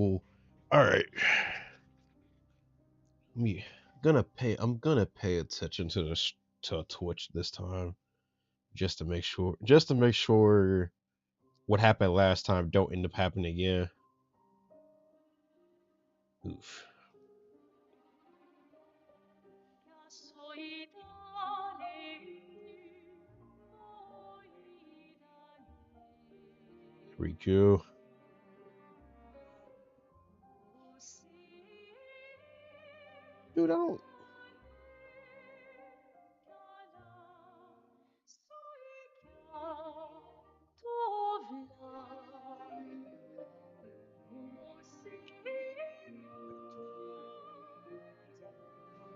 cool. All right. Me I'm gonna pay attention to this to Twitch this time just to make sure what happened last time don't end up happening again. Oof. Here we go. Dude, I don't.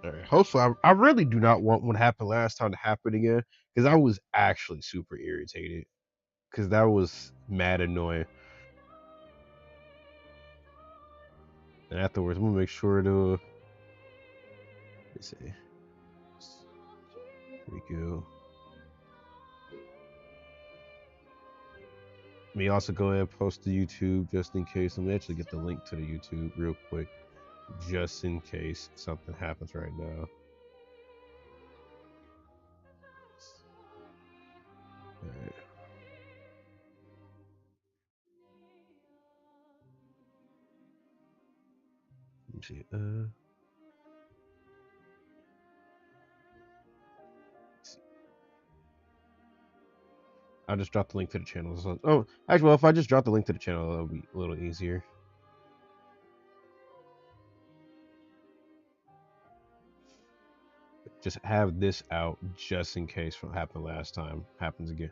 All right. Hopefully, I really do not want what happened last time to happen again because I was actually super irritated because that was mad annoying. And afterwards, I'm gonna make sure to. Let's see. Here we go. Let me also go ahead and post to YouTube just in case. Let me actually get the link to the YouTube real quick, just in case something happens right now. All right. Let me see. I'll just drop the link to the channel. So, oh, actually, well, if I just drop the link to the channel, that'll be a little easier. Just have this out just in case what happened last time happens again.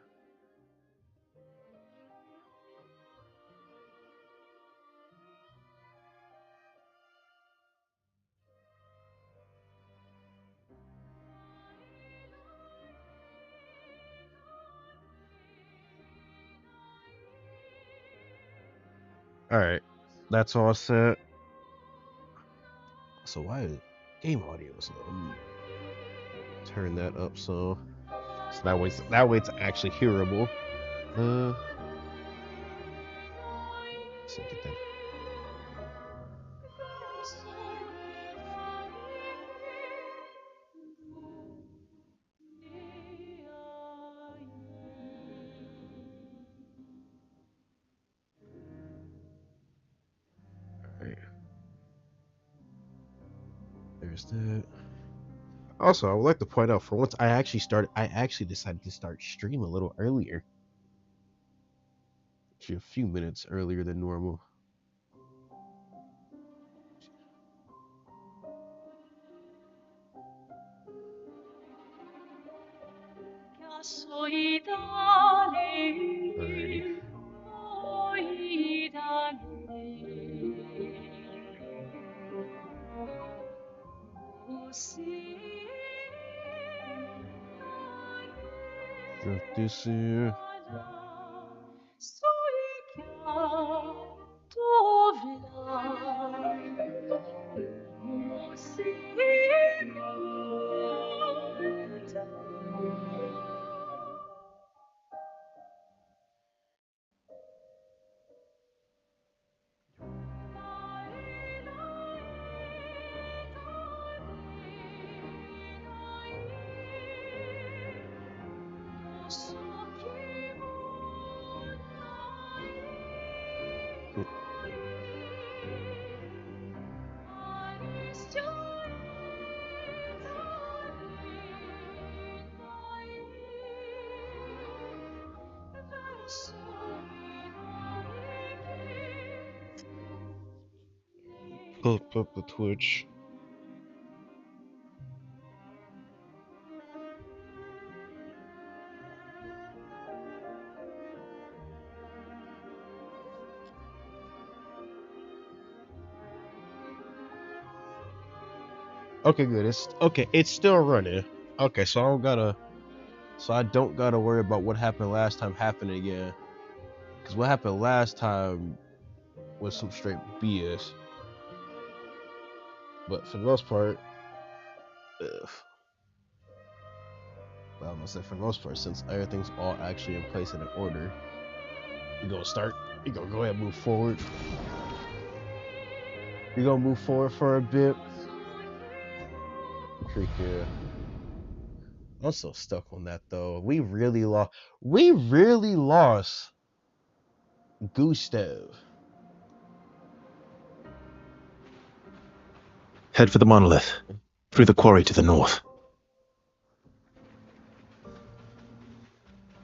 All right, that's all set. So why is game audio so turn that up so that way it's actually hearable. Let's see, get that. All right, there's that. Also, I would like to point out for once I actually decided to start stream a little earlier. Actually, a few minutes earlier than normal. Alrighty. Drop this here. Up the Twitch. Okay, good. It's okay. It's still running. Okay, so I don't gotta worry about what happened last time happening again. Cause what happened last time was some straight BS. But for the most part, well, I'm gonna say for the most part, since everything's all actually in place and in order, we're gonna start. We're gonna go ahead and move forward. We're gonna move forward for a bit. Freaking. I'm so stuck on that though. We really lost. We really lost Gustav. Head for the monolith. Through the quarry to the north.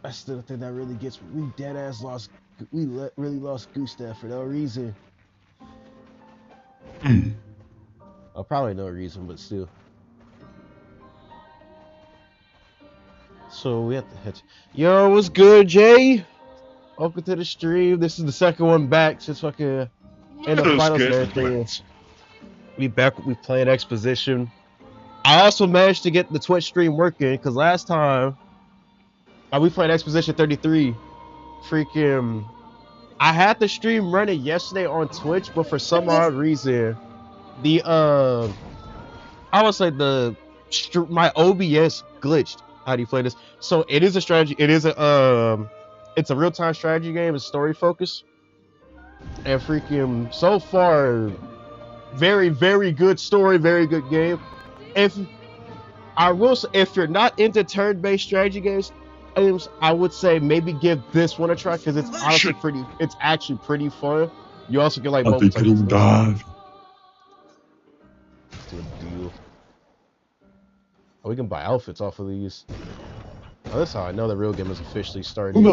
I still think that really gets. We dead ass lost. We really lost Gustav for no reason. Oh, probably no reason, but still. So we have to hit. Yo, what's good, Jay? Welcome to the stream. This is the second one back since fucking in the finals and everything. We back. We playing exposition. I also managed to get the Twitch stream working because last time we played Exposition 33. Freaking, I had the stream running yesterday on Twitch, but for some odd reason, the I would say my OBS glitched. How do you play this? So it is a strategy. It is it's a real time strategy game. It's story focused, and freaking so far, very good story, very good game. If I will say, if you're not into turn-based strategy games, I would say maybe give this one a try because it's honestly pretty. It's actually pretty fun. You also get like multiple types of stuff. Let's do a deal. Oh, we can buy outfits off of these. Oh, that's how I know the real game is officially starting.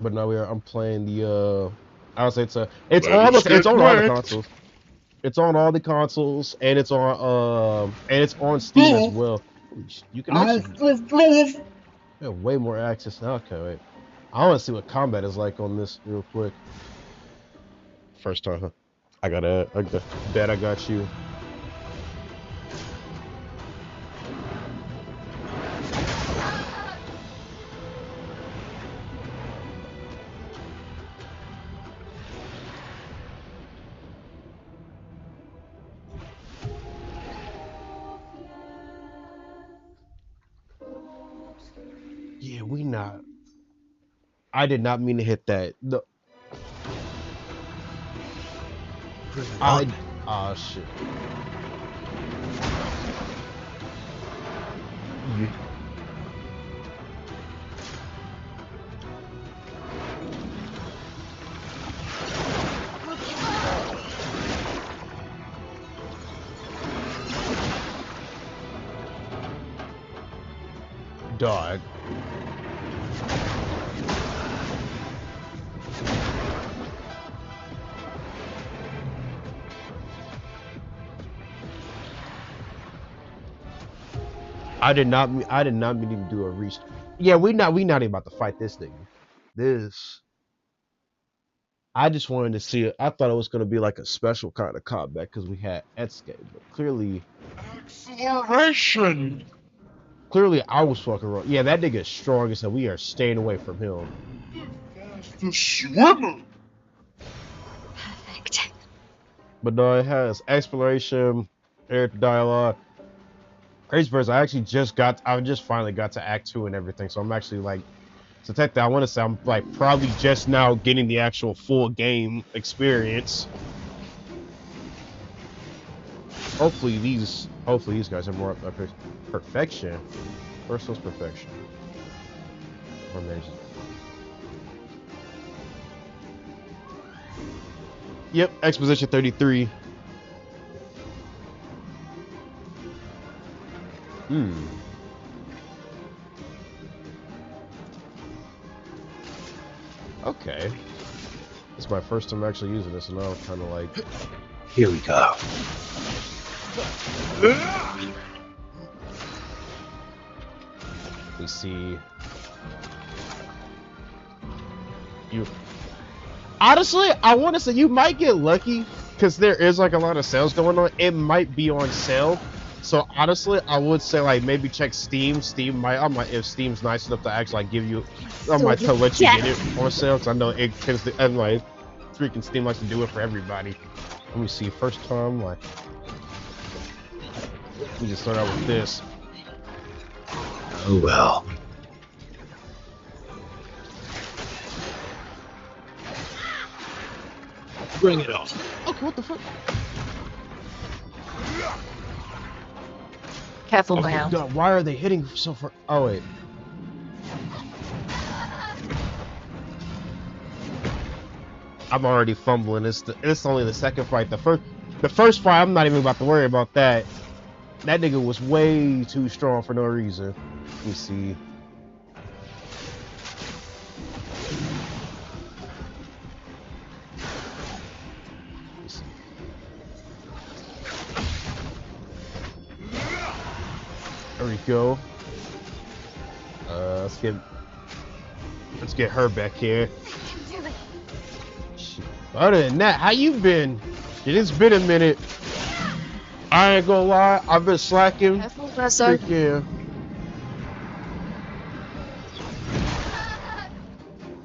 But no, I'm playing the. I would say it's on all the consoles. It's on all the consoles, and it's on Steam as well. You can actually have way more access now. Okay, wait. I want to see what combat is like on this real quick. First time, huh? I got bet I got you. Yeah, we not. I did not mean to hit that. No. Shit. Dog. I did not mean to do a reach. Yeah, we not even about to fight this thing. I just wanted to see it. I thought it was gonna be like a special kind of combat because we had Etsuke, but clearly acceleration. Clearly I was fucking wrong. Yeah, that nigga is strong as hell. We are staying away from him. The swimmer. Perfect. But no, it has exploration, character dialogue. Crazy Birds, I just finally got to Act 2 and everything, so I'm actually like, so technically I want to say I'm like probably just now getting the actual full game experience. Hopefully these guys are more up to perfection. Verso's perfection. Or maybe. Yep, Exposition 33. Okay. It's my first time actually using this, and now I'm kind of like... Here we go. We see... You... Honestly, I want to say you might get lucky, because there is like a lot of sales going on. It might be on sale. So honestly, I would say like maybe check Steam. If Steam's nice enough to actually like give you, I might let you get it on sale because I know it tends to, and like freaking Steam likes to do it for everybody. Let me see. First time, like we just start out with this. Oh well. Bring it on. Okay, what the fuck? Careful, Okay, now. God, why are they hitting so far? Oh wait. I'm already fumbling. It's only the second fight. The first fight, I'm not even about to worry about that. That nigga was way too strong for no reason. Let me see. There we go. Let's get her back here. Other than that, how you been? It's been a minute. I ain't gonna lie, I've been slacking. Careful, VERSO. Freaking.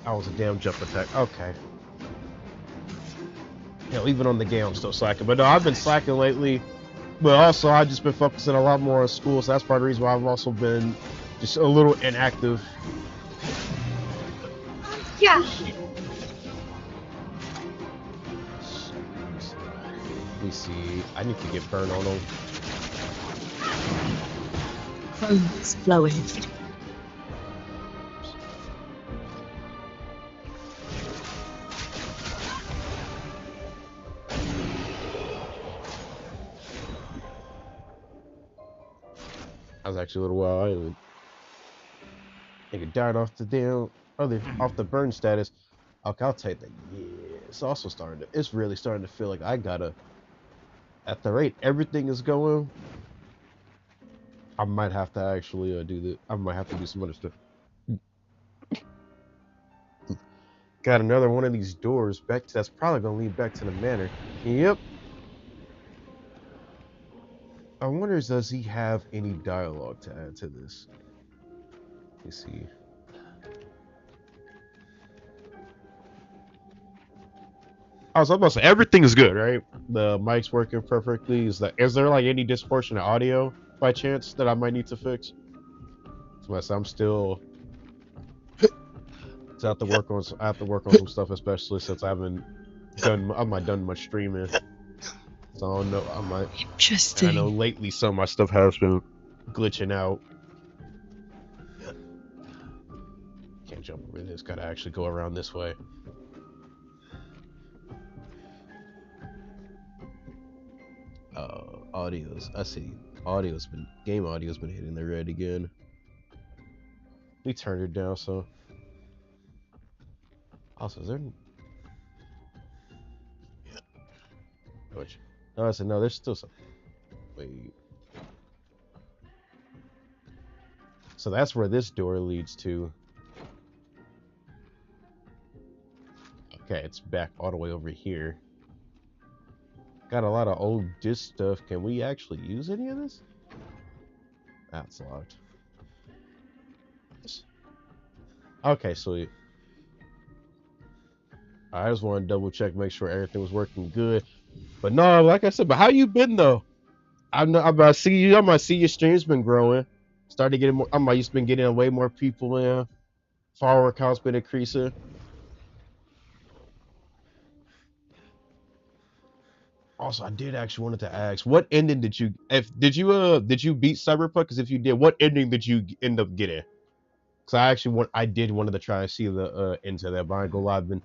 That was a damn jump attack. Okay. Hell, even on the game, I'm still slacking. But no, I've been slacking lately. But also, I've just been focusing a lot more on school, so that's part of the reason why I've also been just a little inactive. Yeah. Let me see. I need to get burn on them. Chrome's flowing. That was actually a little while. I even nigga died off the damn off the burn status. Okay, I'll take that. Yeah, it's also starting to. It's really starting to feel like I gotta. At the rate everything is going, I might have to actually do that. I might have to do some other stuff. Got another one of these doors back. That's probably gonna lead back to the manor. Yep. I wonder, does he have any dialogue to add to this? Let me see. I was about to say everything is good, right? The mic's working perfectly. Is there like any disproportionate audio by chance that I might need to fix? So I'm still. So I have to work on. I have to work on some stuff, especially since I'm not done much streaming. So I don't know. I might. Interesting. I know lately some of my stuff has been glitching out. Can't jump over this. Gotta actually go around this way. Audios. I see. Game audio's been hitting the red again. We turned it down, so. Also, is there? Which? No, I said no. There's still some. Wait. So that's where this door leads to. Okay, it's back all the way over here. Got a lot of old disc stuff. Can we actually use any of this? That's locked. Okay, sweet. I just want to double check, make sure everything was working good. But no, like I said, but how you been though? I'm about to see you. I might see your stream's been growing. Started getting more. I might just been getting way more people in. Follower count's been increasing. Also, I did actually wanted to ask, what ending did you? Did you beat Cyberpunk? Because if you did, what ending did you end up getting? Because I did wanted to try and see the into that, but I ain't gonna lie, I've been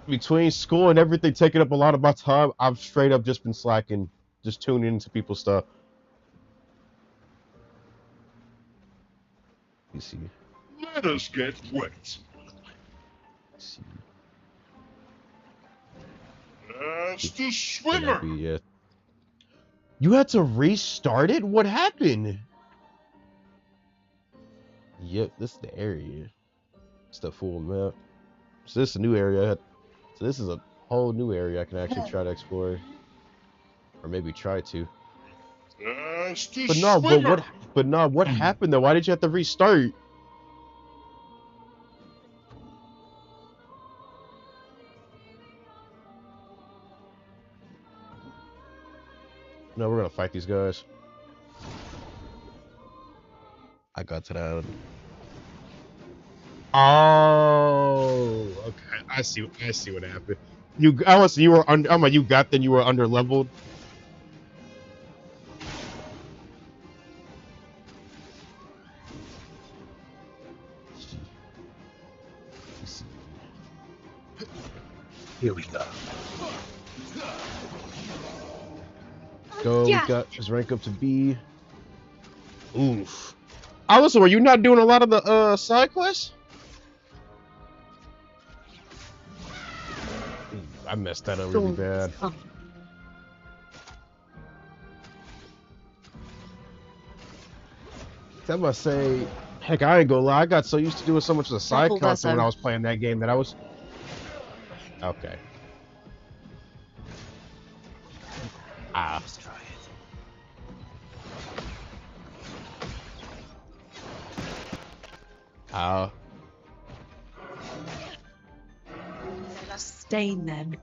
between school and everything taking up a lot of my time. I've straight up just been slacking, just tuning into people's stuff. You see. Let us get wet. See. That's the Could that swimmer. be it? You had to restart it? What happened? Yep, this is the area. It's the full map. So this is a new area. So this is a whole new area I can actually try to explore. Or maybe try to. That's the But no, swimmer. what happened though? Why did you have to restart? No, we're gonna fight these guys. I got to that. Oh, okay. I see what happened. You were under. I'm like, you got then you were under leveled. Here we go. Go. We Yeah. got his rank up to B. Oof. Also, were you not doing a lot of the side quests? I messed that up really Storm bad. is coming. I must say, heck, I ain't gonna lie. I got so used to doing so much of the side Careful, content when VERSO. I was playing that game that I was. Okay. Ah. Let's try it. Ah. Let us stain them.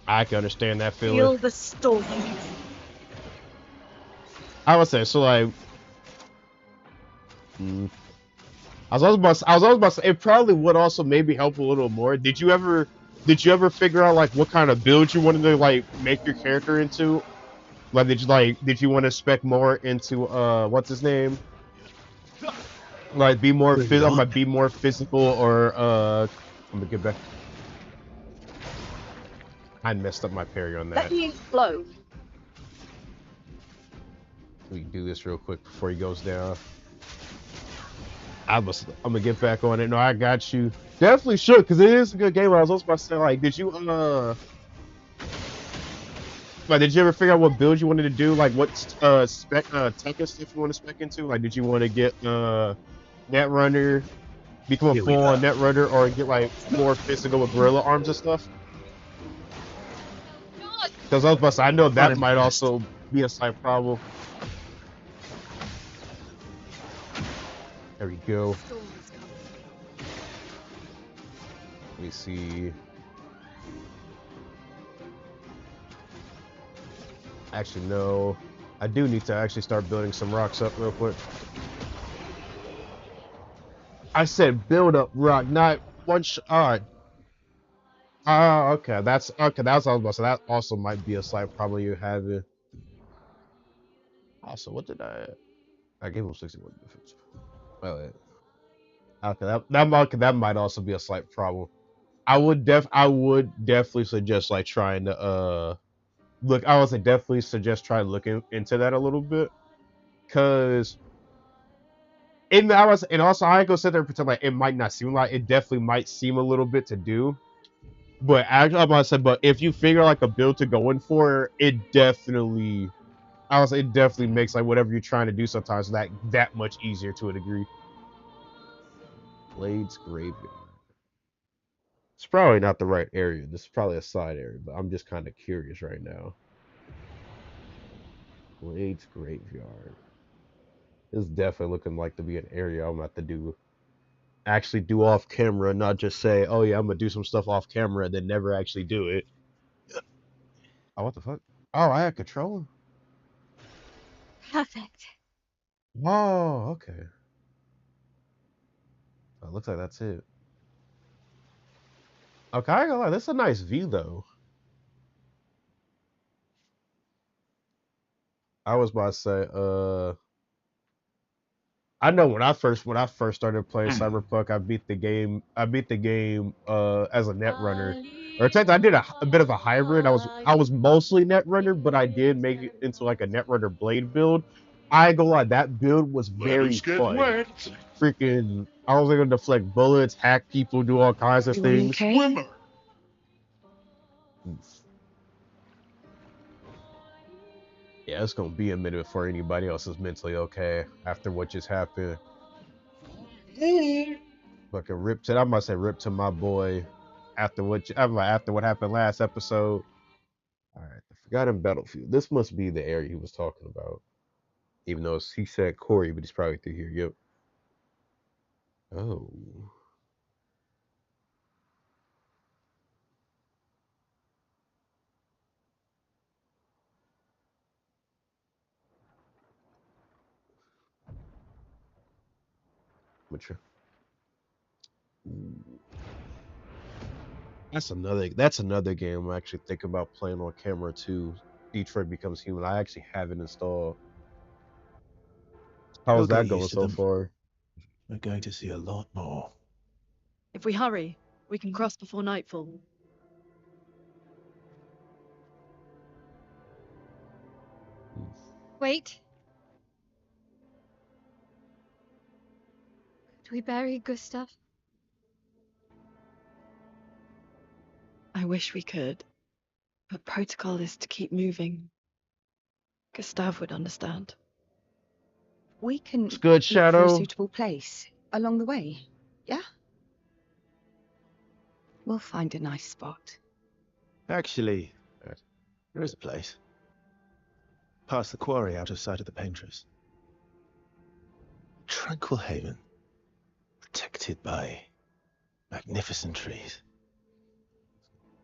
I can understand that feeling. Feel the storm. I would say so. Like, I was always about to say, it probably would also maybe help a little more. Did you ever figure out like what kind of build you wanted to like make your character into? Did you want to spec more into what's his name? Like Bring it I'm on. like be more physical or I'm gonna get back. I messed up my parry on Let that. me explode. We can do this real quick before he goes down. I'm gonna get back on it. No, I got you. Definitely should, because it is a good game. I was also about to say, like, did you ever figure out what build you wanted to do? Like, what spec tech and stuff you want to spec into? Like, did you want to get Netrunner, become a Here we full-on go. Netrunner, or get like more physical with gorilla arms and stuff? Because I was about to say, I know that might Unimpressed. also be a slight problem. There we go. Storm is coming. Let me see. Actually, no. I do need to actually start building some rocks up real quick. I said build up rock, not one shot. Oh, okay. That's okay. That's what I was about to say. That also might be a slight problem you have it. Also, what did I gave him 61 defense. Oh, yeah. Okay, that might also be a slight problem. I would definitely suggest like trying to look. I would say definitely suggest trying looking into that a little bit, cause I was, and also I ain't gonna sit there and pretend like it might not seem like it. Definitely might seem a little bit to do, but actually, I'm about to say, but if you figure like a build to go in for, it definitely, I would say, it definitely makes like whatever you're trying to do sometimes that much easier to a degree. Blades Graveyard. It's probably not the right area. This is probably a side area, but I'm just kind of curious right now. Blades Graveyard. This is definitely looking like to be an area I'm gonna have to actually do off camera, not just say, oh yeah, I'm gonna do some stuff off camera, then never actually do it. Oh, what the fuck? Oh, I had control. Perfect. Oh, okay. Oh, it looks like that's it. Okay, I ain't gonna lie, this is a nice view though. I was about to say, I know when I first started playing Cyberpunk, I beat the game as a net runner. Or in fact, I did a bit of a hybrid. I was mostly net runner, but I did make it into like a net runner blade build. I ain't gonna lie, that build was Let very us get fun. wet. Freaking, I was able to deflect bullets, hack people, do all kinds of You things. okay? Swimmer. Yeah, it's gonna be a minute before anybody else is mentally okay after what just happened. Fucking rip to, I must say rip to my boy after what happened last episode. All right, the Forgotten Battlefield. This must be the area he was talking about. Even though he said Corey, but he's probably through here. Yep. Oh, mature. That's another game I'm actually thinking about playing on camera too. Detroit Becomes Human. I actually have it installed. We'll How's get that going used to so them. far? We're going to see a lot more. If we hurry, we can cross before nightfall. Wait. Do we bury Gustav? I wish we could, but protocol is to keep moving. Gustav would understand. We can It's good, look for a Shadow. suitable place along the way, yeah? We'll find a nice spot. Actually, there is a place. Past the quarry, out of sight of the painters. A tranquil haven. Protected by magnificent trees.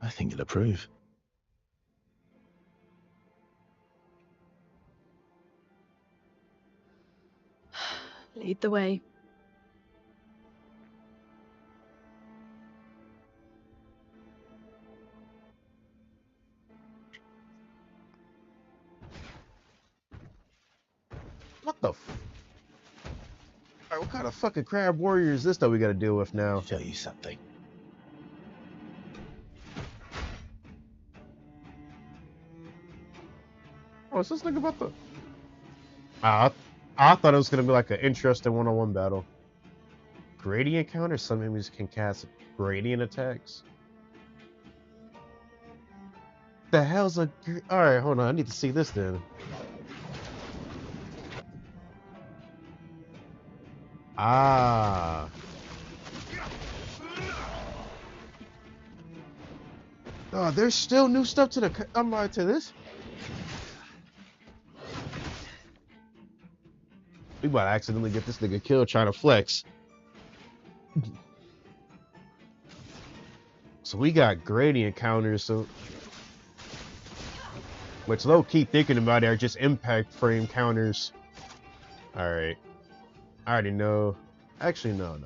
I think you'll approve. Lead the way. What the? Alright, what kind of fucking crab warrior is this that we got to deal with now? Show you something. Oh, is this nigga about the? I thought it was gonna be like an interesting one-on-one battle. Gradient counter. Some enemies can cast gradient attacks. The hell's a? All right, hold on. I need to see this then. Ah. Oh, there's still new stuff to the. I'm right to this. We might accidentally get this nigga killed trying to flex. So we got gradient counters, so which low key thinking about it are just impact frame counters. Alright. I already know. Actually no.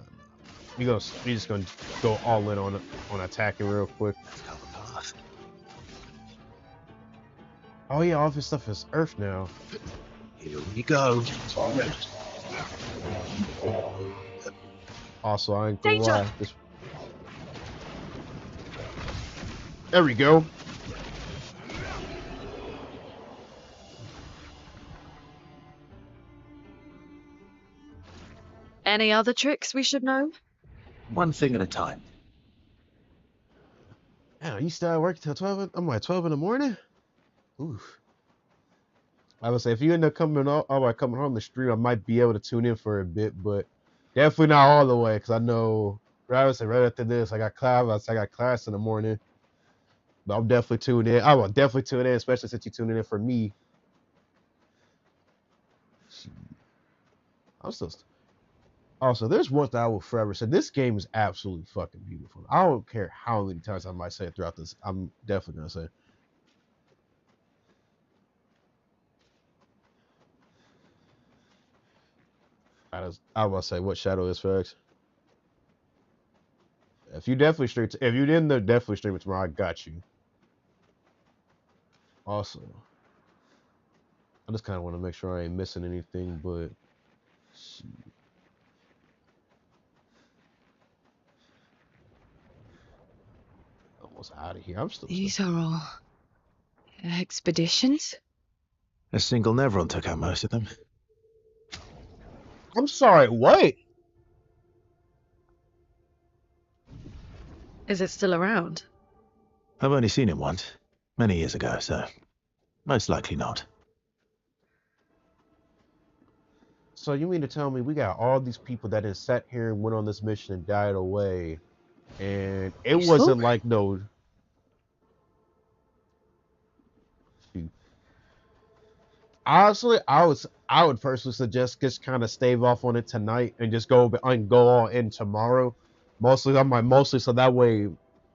We just gonna go all in on attacking real quick. Let's cover the path. Oh yeah, all this stuff is earth now. Here we go. Also, I ain't gonna Danger! lie. There we go. Any other tricks we should know? One thing at a time. Man, you still at work till 12? I'm like 12 in the morning? Oof. I would say if you end up coming home the stream, I might be able to tune in for a bit, but definitely not all the way because I know right after this I got class in the morning. But I'm definitely tuned in. I will definitely tune in, especially since you tuned in for me. I'm still. Also, there's one thing I will forever say. This game is absolutely fucking beautiful. I don't care how many times I might say it throughout this. I'm definitely gonna say it. I will say what Shadow is, Ferrex. If you didn't definitely stream it tomorrow, I got you. Also, I just kind of want to make sure I ain't missing anything, but shit. Almost out of here. I'm still. These are all expeditions? A single Nevron took out most of them. I'm sorry. What? Is it still around? I've only seen it once, many years ago, so most likely not. So you mean to tell me we got all these people that had sat here and went on this mission and died away, and it Useful? wasn't like no. Shoot. Honestly, I would personally suggest just kind of stave off on it tonight and just go all in tomorrow. Mostly so that way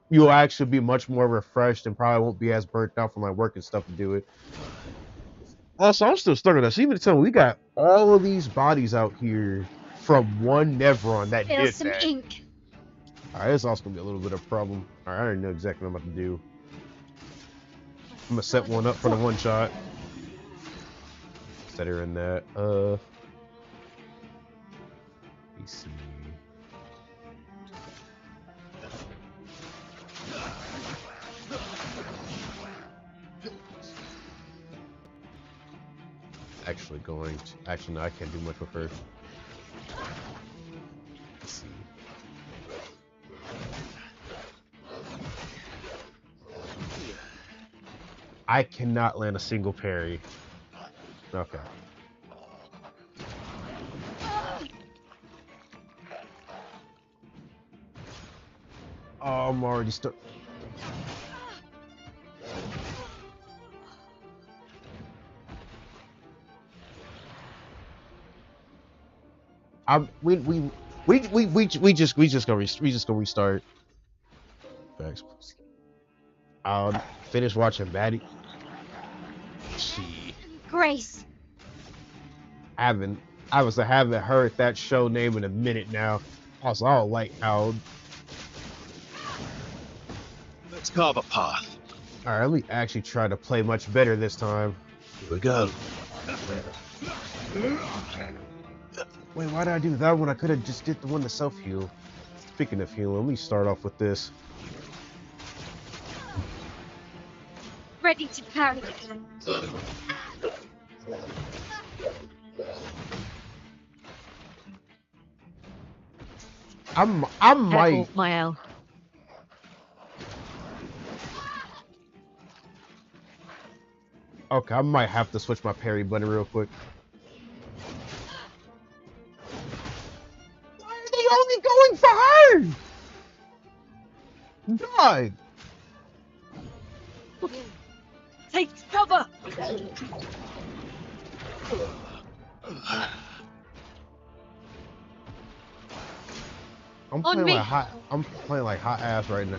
you'll actually be much more refreshed and probably won't be as burnt out from like work and stuff to do it. Also, I'm still stuck on this. Even tell me we got all of these bodies out here from one Nevron that Spill did some that. ink. Alright, it's also gonna be a little bit of a problem. Alright, I already know exactly what I'm about to do. I'm gonna set one up for the one shot. Set her in that. Let me see. Actually going to, actually no, I can't do much with her. Let's see. I cannot land a single parry. Okay. Oh, I'm already stuck. We just gonna restart. Thanks. I'll finish watching Maddie. Gee, Grace. I haven't heard that show name in a minute now. Also, I don't like how. Let's carve a path. All right, let me actually try to play much better this time. Here we go. Wait, why did I do that one? I could have just did the one to self heal. Speaking of healing, let me start off with this. Ready to carry. I might. Careful, Mael. Okay, I might have to switch my parry button real quick. Why are they only going for her? God. Take cover! I'm On playing me. like hot. I'm playing like hot ass right now.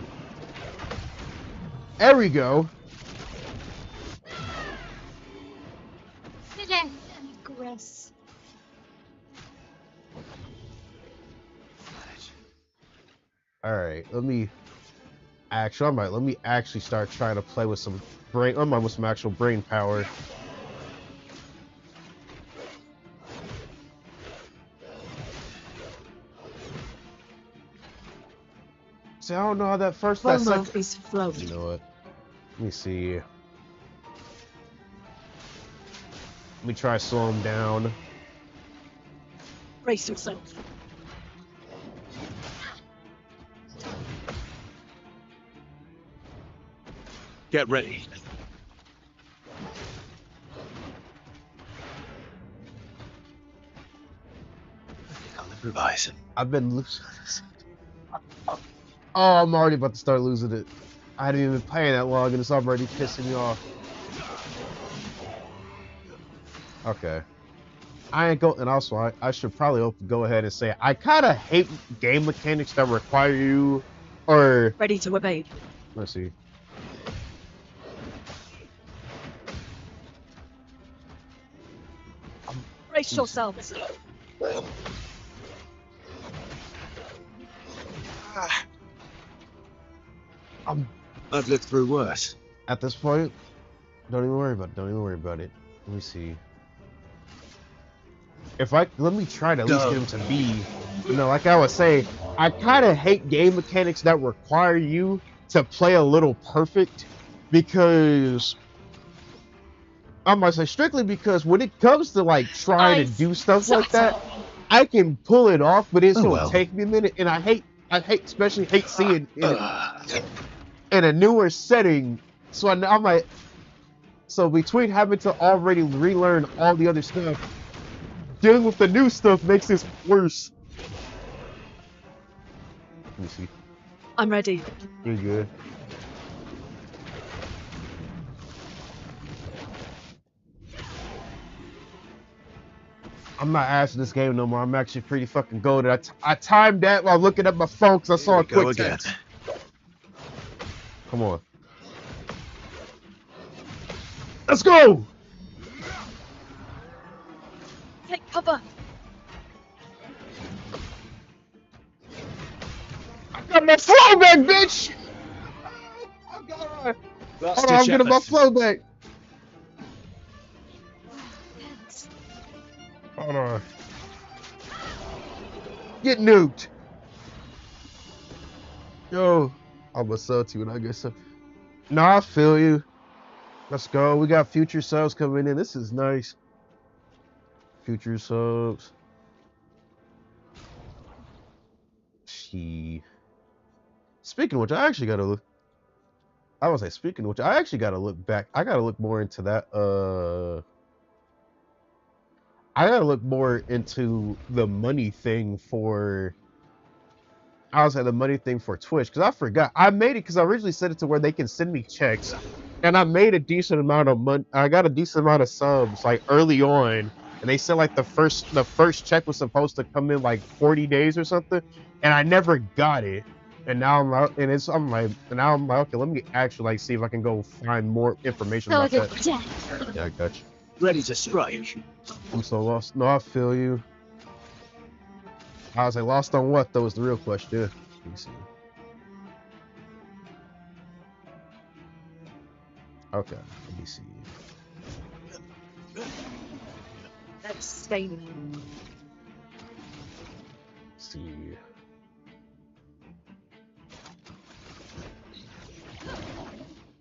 There we go. Sit down, Grace. All right, let me actually start trying to play with some brain. With some actual brain power. See, I don't know how that Volmo is float. You know what? Let me see. Let me try slow him down. Brace yourself. Get ready. I'll improvise. I've been losing. Oh, I'm already about to start losing it. I hadn't even been playing that long, and it's already pissing me off. Okay. I ain't go, and also I should probably go ahead and say I kind of hate game mechanics that require you, or Ready to evade. let's see. Brace yourselves. I've lived through worse. At this point, don't even worry about it. Don't even worry about it. Let me see. Let me try to at least get him to be, like I was saying, I kind of hate game mechanics that require you to play a little perfect, because I'm gonna say strictly because when it comes to like trying to do stuff like that, I can pull it off, but it's gonna take me a minute, and I especially hate seeing it in a newer setting. So I might. So between having to already relearn all the other stuff, dealing with the new stuff makes this worse. Let me see. I'm ready. You're good. I'm not asking this game no more. I'm actually pretty fucking goated. I timed that while looking at my phone because I saw a quick text. Come on. Let's go! Take cover. I got my flow back, bitch! Last Hold on, I'm ditch getting my effort. flow back. Thanks. Hold on. Get nuked. Yo, I'm a salty when I get some. No, I feel you. Let's go. We got future subs coming in. This is nice. Future subs. Speaking of which, I actually gotta look. I was like, speaking of which, I actually gotta look back. I gotta look more into that. I gotta look more into the money thing for. I was like the money thing for Twitch because I forgot. I made it because I originally set it to where they can send me checks, and I made a decent amount of money. I got a decent amount of subs like early on, and they said like the first check was supposed to come in like 40 days or something, and I never got it. And now I'm out, and now I'm like, okay, let me actually like see if I can go find more information about Sword that. of death. Yeah, I got you. Ready to strike. I'm so lost. No, I feel you. I was like, lost on what though is the real question. Let me see. Okay, let me see. Let's stay there. Let's see.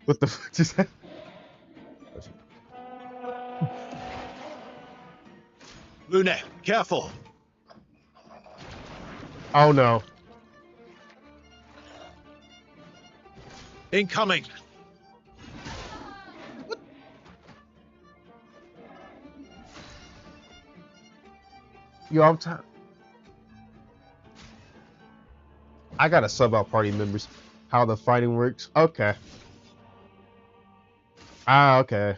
What the fuck just happened? Lune, careful. Oh no. Incoming. Yo, I'm tired. I gotta sub out party members. How the fighting works. Okay. Ah, okay.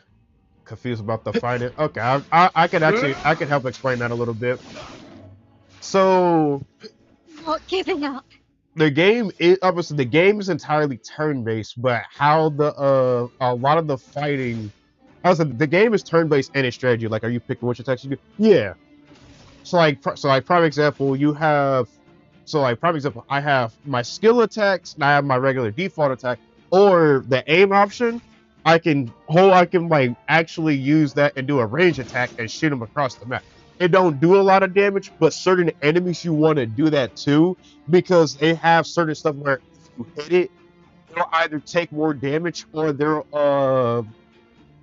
Confused about the fighting. Okay, I can help explain that a little bit. So Not giving up. the game is obviously the game is entirely turn-based, but how the a lot of the fighting, I was like, the game is turn-based and it's strategy. Like, are you picking which attacks you do? Yeah. So like prime example, you have prime example, I have my skill attacks and I have my regular default attack, or the aim option. I can like actually use that and do a range attack and shoot them across the map. It don't do a lot of damage, but certain enemies you want to do that too because they have certain stuff where if you hit it, they'll either take more damage or they'll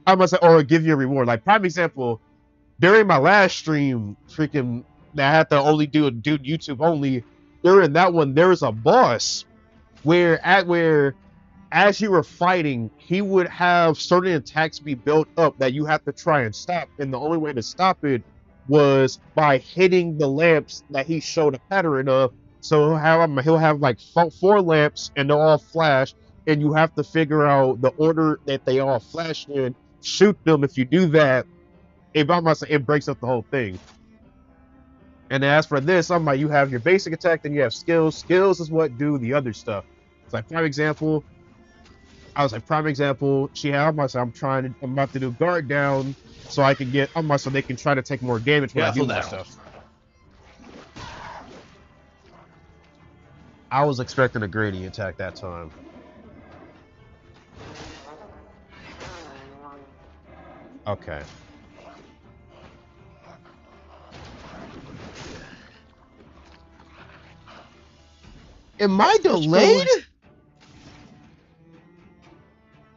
I must say or give you a reward. Like prime example, during my last stream, freaking that I had to only do YouTube only. During that one, there was a boss where as you were fighting, he would have certain attacks be built up that you have to try and stop, and the only way to stop it was by hitting the lamps that he showed a pattern of. So he'll have like four lamps, and they'll all flash, and you have to figure out the order that they all flash in. Shoot them. If you do that, it breaks up the whole thing. And as for this, I'm like, you have your basic attack, then you have skills. Skills is what do the other stuff. It's like prime example. She had I'm about to do guard down so I can get so they can try to take more damage when I do more stuff. I was expecting a gradient attack that time. Okay. Am I delayed?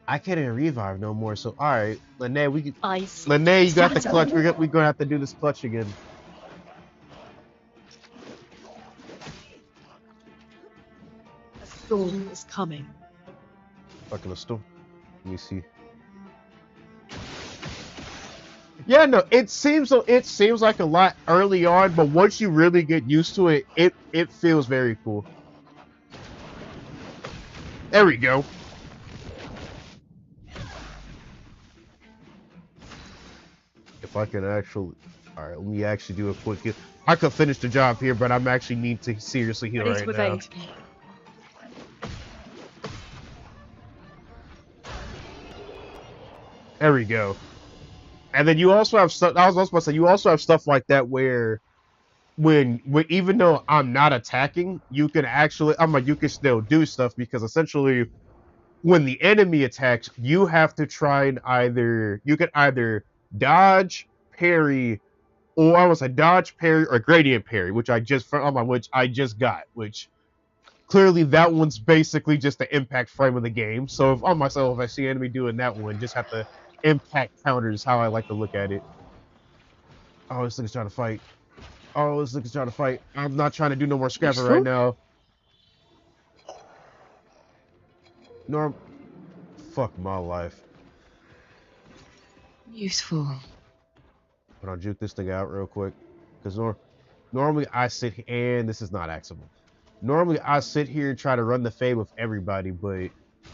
I can't even revive no more. So all right, Lene, you got the clutch. We're gonna have to do this clutch again. A storm is coming. Fucking a storm. Let me see. Yeah, no, it seems like a lot early on, but once you really get used to it, it feels very cool. There we go. If I can actually, all right, let me actually do a quick heal. I could finish the job here, but I'm actually need to seriously heal right now. There we go. And then you also have stuff. I was also about to say you also have stuff like that where when even though I'm not attacking, you can actually you can still do stuff because essentially when the enemy attacks, you have to try and either dodge, parry, or I was a dodge, parry, or gradient parry, which I just got, which clearly that one's basically just the impact frame of the game. So if if I see enemy doing that one, just have to impact counters how I like to look at it. Oh, this nigga's trying to fight. Oh, this nigga's trying to fight. I'm not trying to do no more scrapping right Useful. now. Norm, fuck my life. Useful. But I'll juke this thing out real quick. Because normally I sit here, and this is not acceptable. Normally I sit here and try to run the fade with everybody, but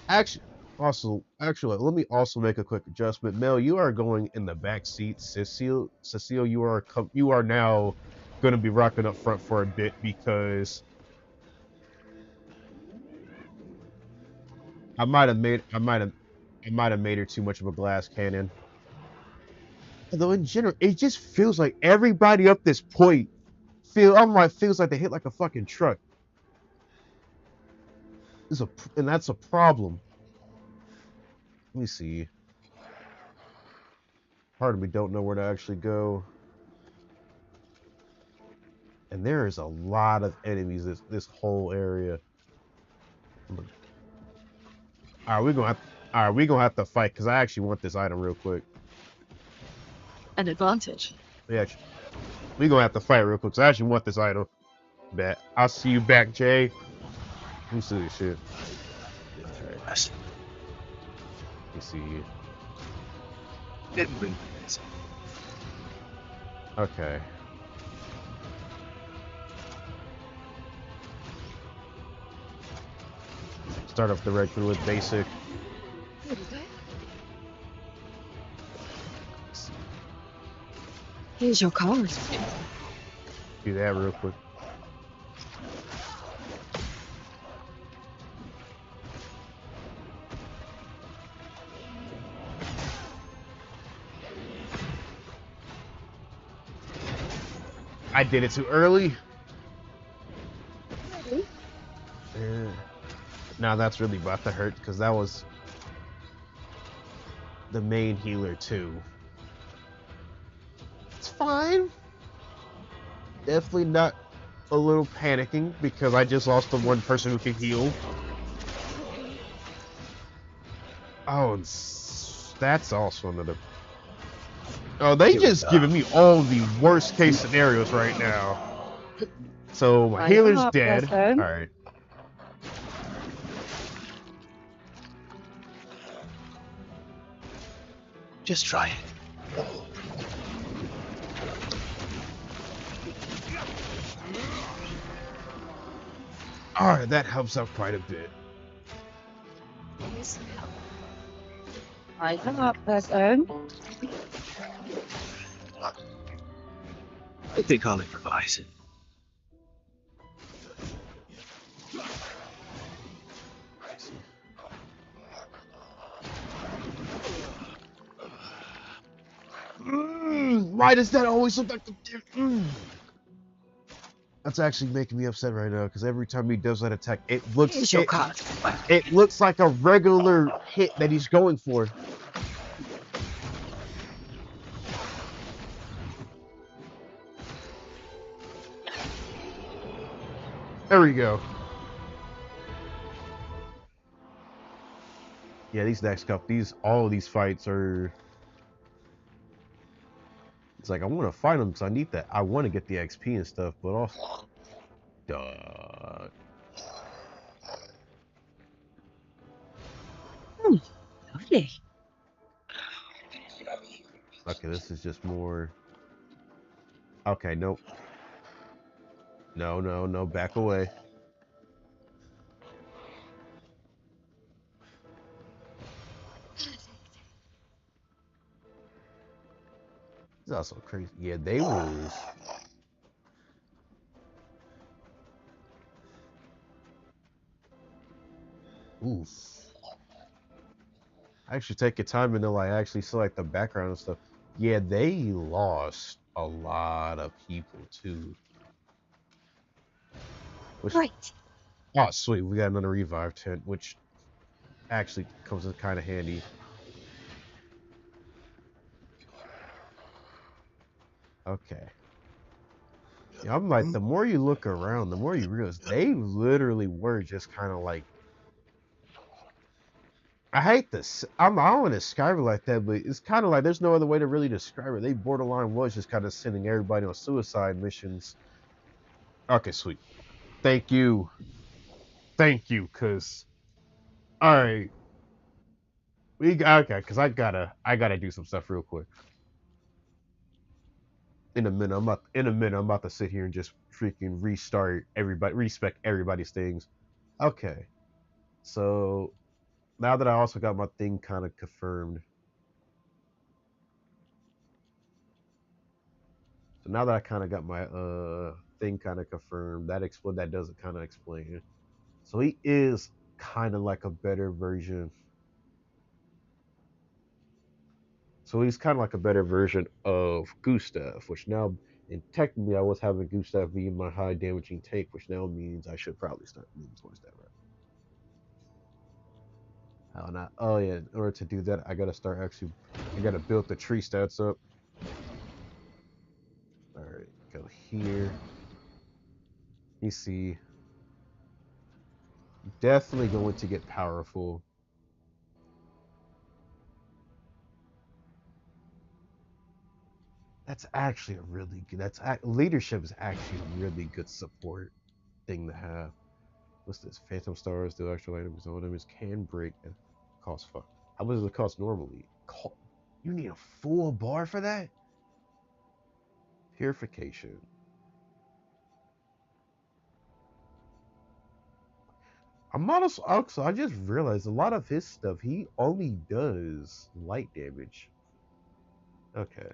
actually, let me also make a quick adjustment. Mel, you are going in the back seat. Cecile, you are now going to be rocking up front for a bit because I might have made her too much of a glass cannon. Although in general, it just feels like everybody up this point feels like they hit like a fucking truck. And that's a problem. Let me see. Part of me don't know where to actually go. And there is a lot of enemies this whole area. Alright, we're gonna have to fight because I actually want this item real quick. An advantage. Yeah, we're gonna have to fight real quick because I actually want this item. Bet. I'll see you back, Jay. Let me see this shit. Yes. Let me see you. Didn't win this. Okay. Start off the regular with basic. Here's your card. Do that real quick. I did it too early. Yeah. Now that's really about to hurt because that was the main healer too. It's fine. Definitely not a little panicking because I just lost the one person who can heal. Oh, that's also another. Oh, they just giving me all the worst case scenarios right now. So my healer's dead. All right. Just try it. All right, that helps out quite a bit. I come up, person. I think I'll improvise. Why does that always look like the... That's actually making me upset right now because every time he does that attack, it looks like a regular hit that he's going for. There we go. Yeah, all of these fights are. It's like I want to fight them because I need that. I want to get the XP and stuff, but also, Lovely. okay, this is just more. Okay, nope. No, back away. It's also crazy. Yeah, they was. Oof. I actually take your time until I actually select the background and stuff. Yeah, they lost a lot of people too. Which, Great. oh, sweet. We got another revive tent, which actually comes in kind of handy. Okay. Yeah, I'm like, the more you look around, the more you realize they literally were just kind of like, I hate this. I don't want to describe it like that, but it's kind of like there's no other way to really describe it. They borderline was just kind of sending everybody on suicide missions. Okay, sweet. Thank you. Thank you, cause all right, okay, cause I gotta do some stuff real quick. In a minute, I'm about to sit here and just freaking restart everybody, respec everybody's things. Okay, so now that I also got my thing kind of confirmed, so now that I kind of got my thing kind of confirmed, that doesn't kind of explain it. So he is kind of like a better version. So he's kind of like a better version of Gustav, which now, and technically I was having Gustav be my high damaging take, which now means I should probably start moving towards that route. How not? Oh yeah, in order to do that, I gotta build the tree stats up. All right, go here. You see, definitely going to get powerful. That's actually a really good. Leadership is actually a really good support thing to have. What's this? Phantom stars, do extra items, all items can break and cost fuck. How much does it cost normally? You need a full bar for that? Purification. I'm not so I just realized a lot of his stuff he only does light damage. Okay.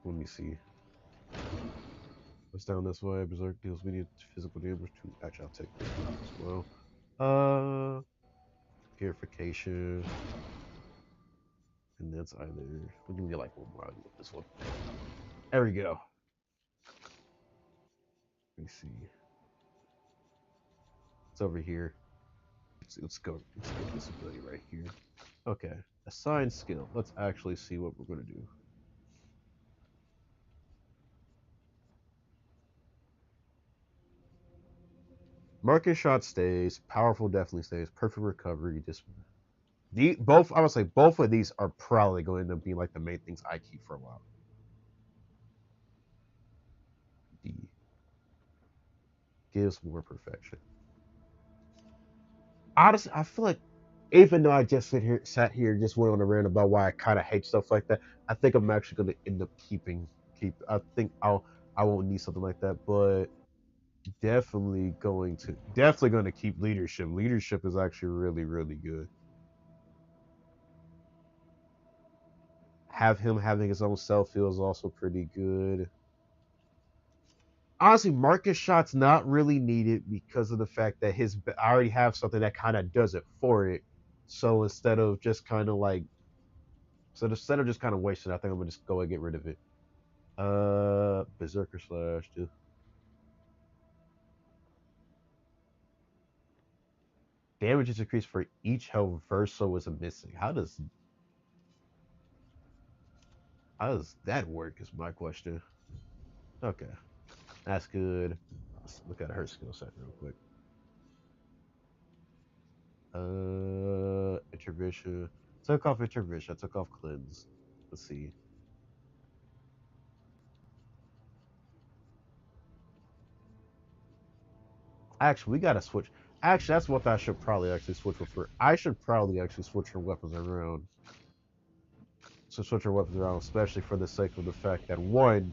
Let me see. What's down this way? Berserk deals medium physical damage to actually I'll take this one as well. Purification. And that's either we'll give me like one more with this one. There we go. Let me see. It's over here. Let's go. Let's get this ability right here. Okay. Assign skill. Let's actually see what we're gonna do. Market shot stays. Powerful definitely stays. Perfect recovery. Just both. I would say both of these are probably going to end up being like the main things I keep for a while. D gives more perfection. Honestly, I feel like even though I just sat here and just went on a rant about why I kind of hate stuff like that, I think I'm actually going to end up keep. I think I won't need something like that, but definitely going to keep leadership. Leadership is actually really really good. Have him having his own self feel is also pretty good. Honestly, Marcus shot's not really needed because of the fact that I already have something that kind of does it for it. So instead of just kind of wasting, I think I'm gonna just go and get rid of it. Berserker slash. Dude. Damage is increased for each health Verso is missing. How does that work? Is my question. Okay, that's good. Let's look at her skill set real quick. Intervention. Took off intervention. I took off cleanse. Let's see. Actually, we gotta switch. Actually, that's what I should probably actually switch with. I should probably actually switch her weapons around. So switch her weapons around, especially for the sake of the fact that one,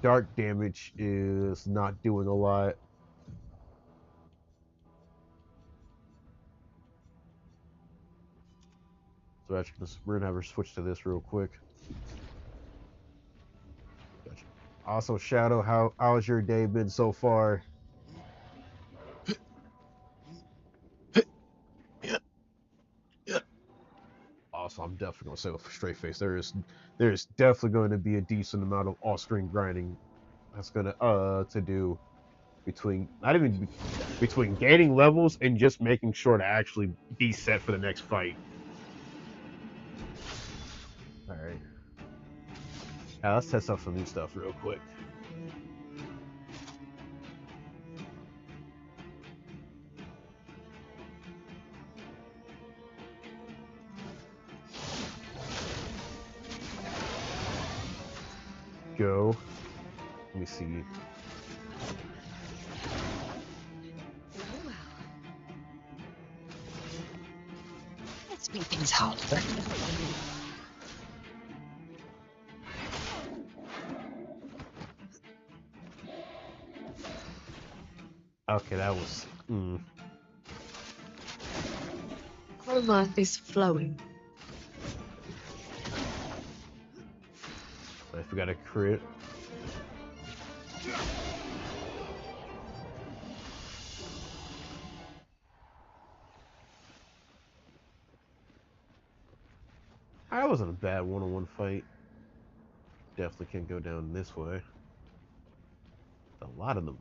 dark damage is not doing a lot. So actually, we're gonna have her switch to this real quick. Gotcha. Also, Shadow, how's your day been so far? Also, I'm definitely gonna say with a straight face, there is definitely going to be a decent amount of off-screen grinding that's gonna to do. not even between gaining levels and just making sure to actually be set for the next fight. All right. Now let's test out some new stuff real quick. Go. Let me see. Let's make things harder. Okay, that was. Chroma is flowing. I forgot a crit. That wasn't a bad one-on-one fight. Definitely can't go down this way. A lot of them.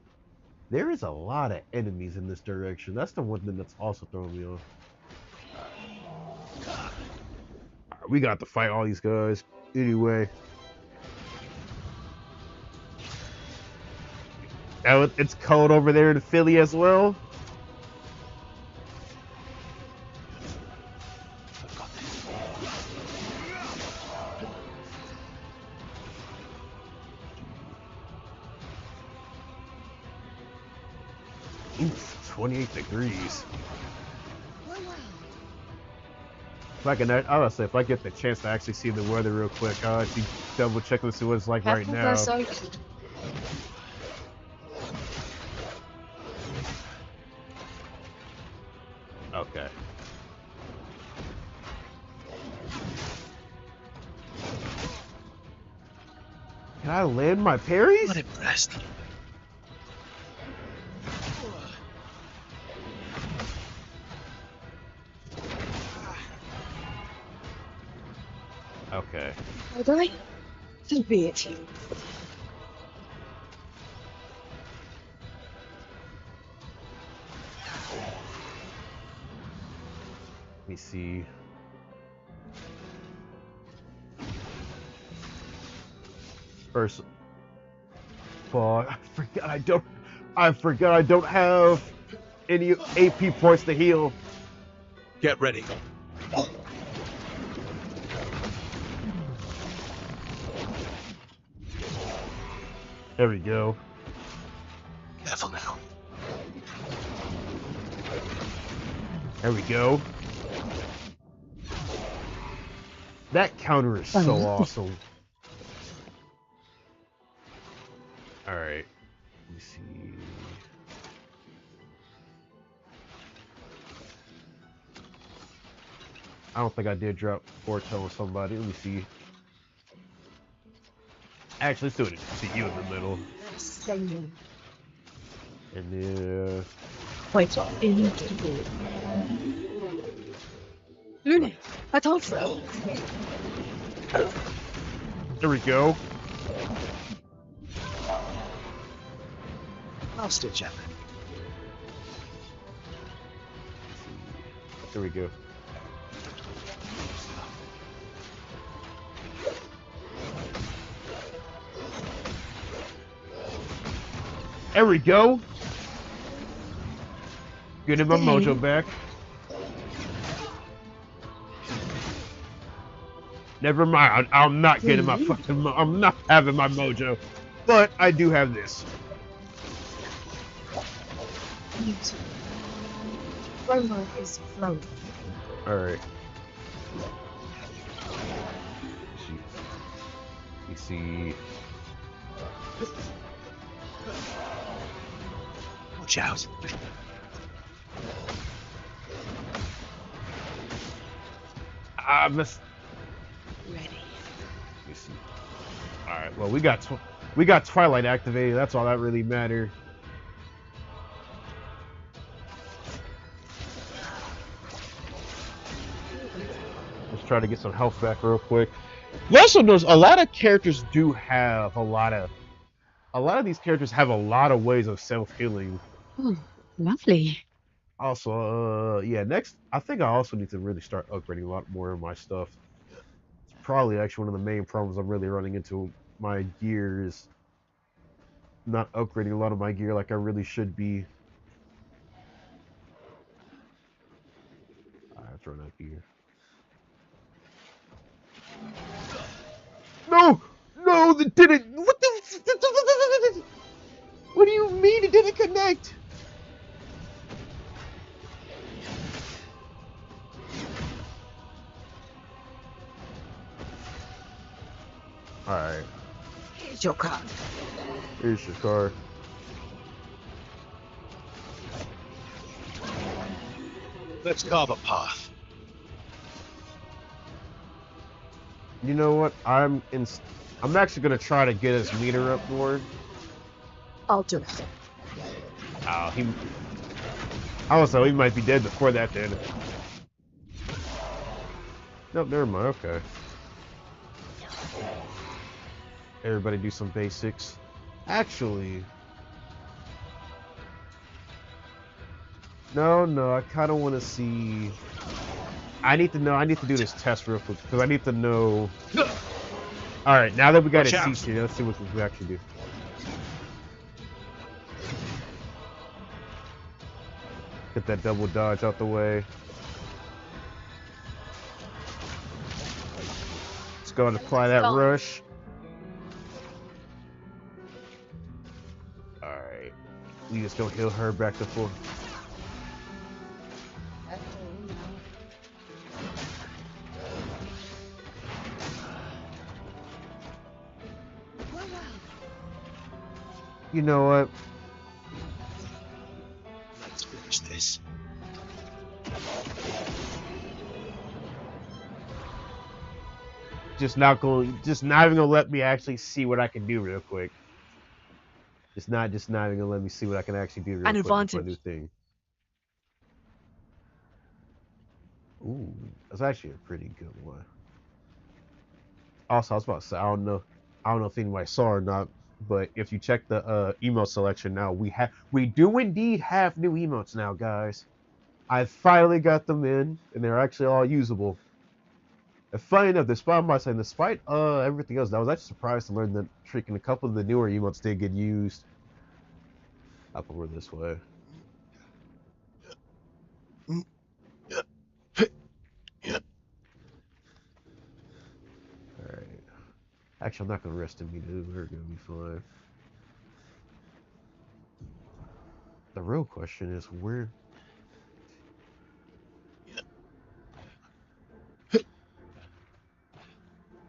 There is a lot of enemies in this direction. That's the one thing that's also throwing me off. Alright, we got to fight all these guys. Anyway. Oh, it's cold over there in Philly as well. Oof, 28 degrees. If I can, I would say if I get the chance to actually see the weather real quick, I'll actually double check and see what it's like right now. VERSO. Okay. Can I land my parries? Not impressed. Okay. Hold on. So be it. Let me see. First, fuck! I forgot I don't have any AP points to heal. Get ready. There we go. Careful now. There we go. That counter is so awesome. Alright. Let me see. I don't think I did drop Fortel with somebody. Let me see. Actually, let's do it. See you in the middle. And then. Wait, into the ball. Luna, I told so. There we go. I'll stitch up. There we go. There we go. Getting my mojo back. Never mind. I'm not getting my fucking. I'm not having my mojo, but I do have this. Chroma is flowing. All right. You see. Watch out. I missed. Ready. Let me see. All right. Well, we got Twilight activated. That's all that really mattered. Let's try to get some health back real quick. You also notice a lot of characters do have a lot of a lot of these characters have a lot of ways of self-healing. Oh, lovely. Also, yeah, next, I think I also need to really start upgrading a lot more of my stuff. It's probably actually one of the main problems I'm really running into. My gear is not upgrading a lot of my gear like I really should be. Alright, throw that gear. No! No, that didn't! What the? What do you mean it didn't connect? Alright, Here's your card. here's your card. Let's carve a path. You know what? I'm actually gonna try to get his meter up more. I'll do it. Oh, he might be dead before that then. Nope, never mind, okay. Everybody do some basics. Actually, no, I kind of want to see. I need to do this test real quick because I need to know. All right, now that we got Watch a out. CC, let's see what we can actually do. Get that double dodge out the way. Let's go and apply that rush. All right, we just gonna heal her back to full. You know what? Let's finish this. Just not even gonna let me actually see what I can do real quick. Just not even gonna let me see what I can actually do real An quick before I advantage. do thing. Ooh, that's actually a pretty good one. Also, I was about to say, I don't know if anybody saw or not, but if you check the emote selection now, we do indeed have new emotes now, guys. I finally got them in, and they're actually all usable. And funny enough, despite everything else, I was actually surprised to learn that freaking a couple of the newer emotes did get used. Up over this way. Alright. Actually, I'm not gonna rest in me, dude. We're gonna be fine. The real question is where.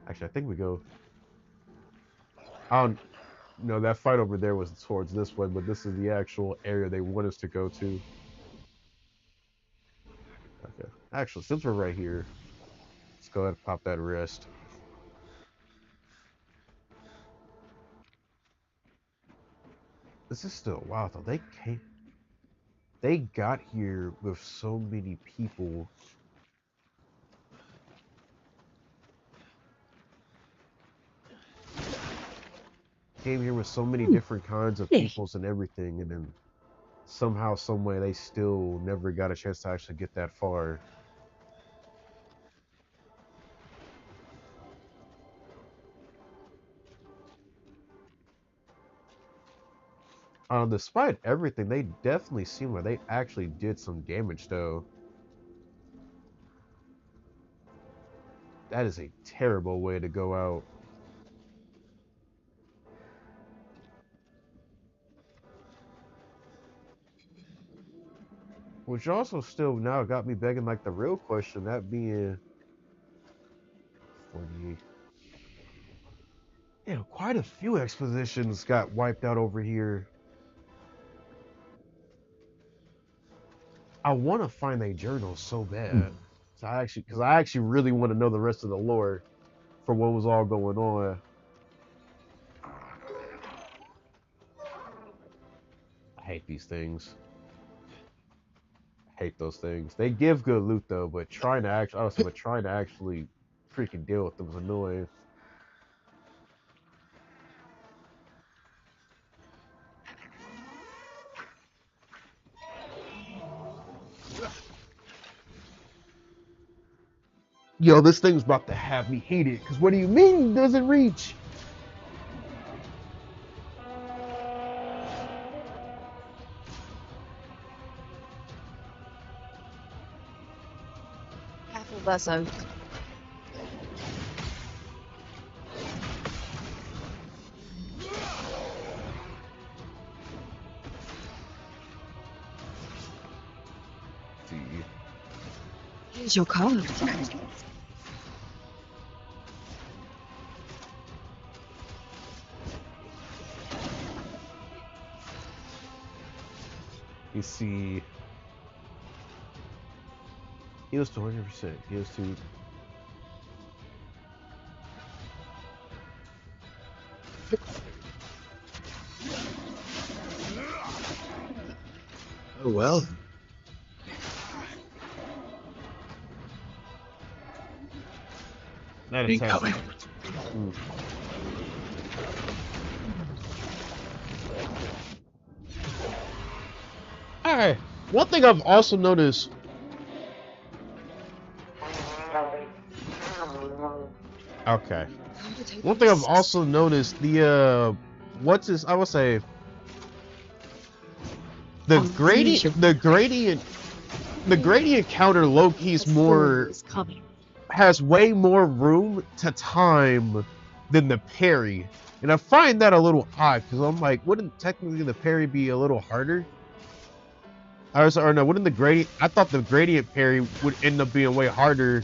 Actually, I think we go. I don't. No, that fight over there was towards this way, but this is the actual area they want us to go to. Okay. Actually, since we're right here, let's go ahead and pop that rest. This is still wild though. They got here with so many people. Came here with so many different kinds of Lovely. peoples and everything, and then somehow, some way, they still never got a chance to actually get that far. Despite everything, they definitely seem like they actually did some damage, though. That is a terrible way to go out. Which also still now got me begging, like, the real question, that being 48. Yeah, quite a few expositions got wiped out over here. I want to find a journal so bad. So because I actually really want to know the rest of the lore for what was all going on. I hate these things. I hate those things. They give good loot though, but trying to actually freaking deal with them was annoying. Yo, this thing's about to have me heated. Cause what do you mean it doesn't reach? Careful, Verso. See. Here's your card. You see. Heals to 100%. Heals to. Oh well. That attack. Incoming. Mm. Alright. One thing I've also noticed. Okay. One thing I've also noticed, what's this? I would say the gradient counter Loki's more has way more room to time than the parry, and I find that a little odd because I'm like, wouldn't technically the parry be a little harder? Or no, wouldn't the gradient? I thought the gradient parry would end up being way harder.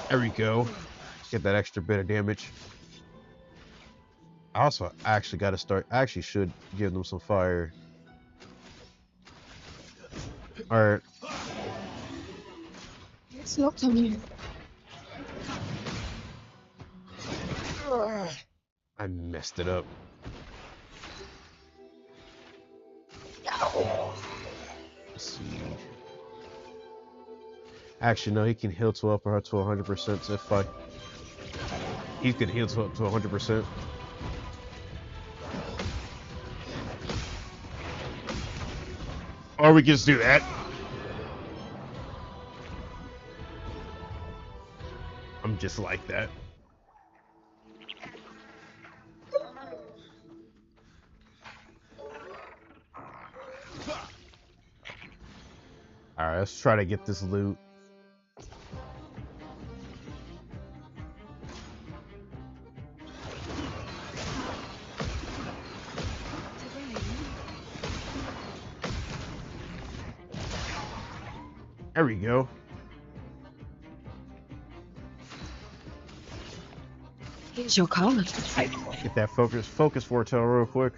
There we go. Get that extra bit of damage. I also actually got to start. I actually should give them some fire. Alright. It's locked on you. I messed it up. Let's see. Actually, no, he can heal to up or to 100%. So if he could heal to up to 100%. Or we can just do that. I'm just like that. Alright, let's try to get this loot. There we go. Here's your card. Get that focus foretell real quick.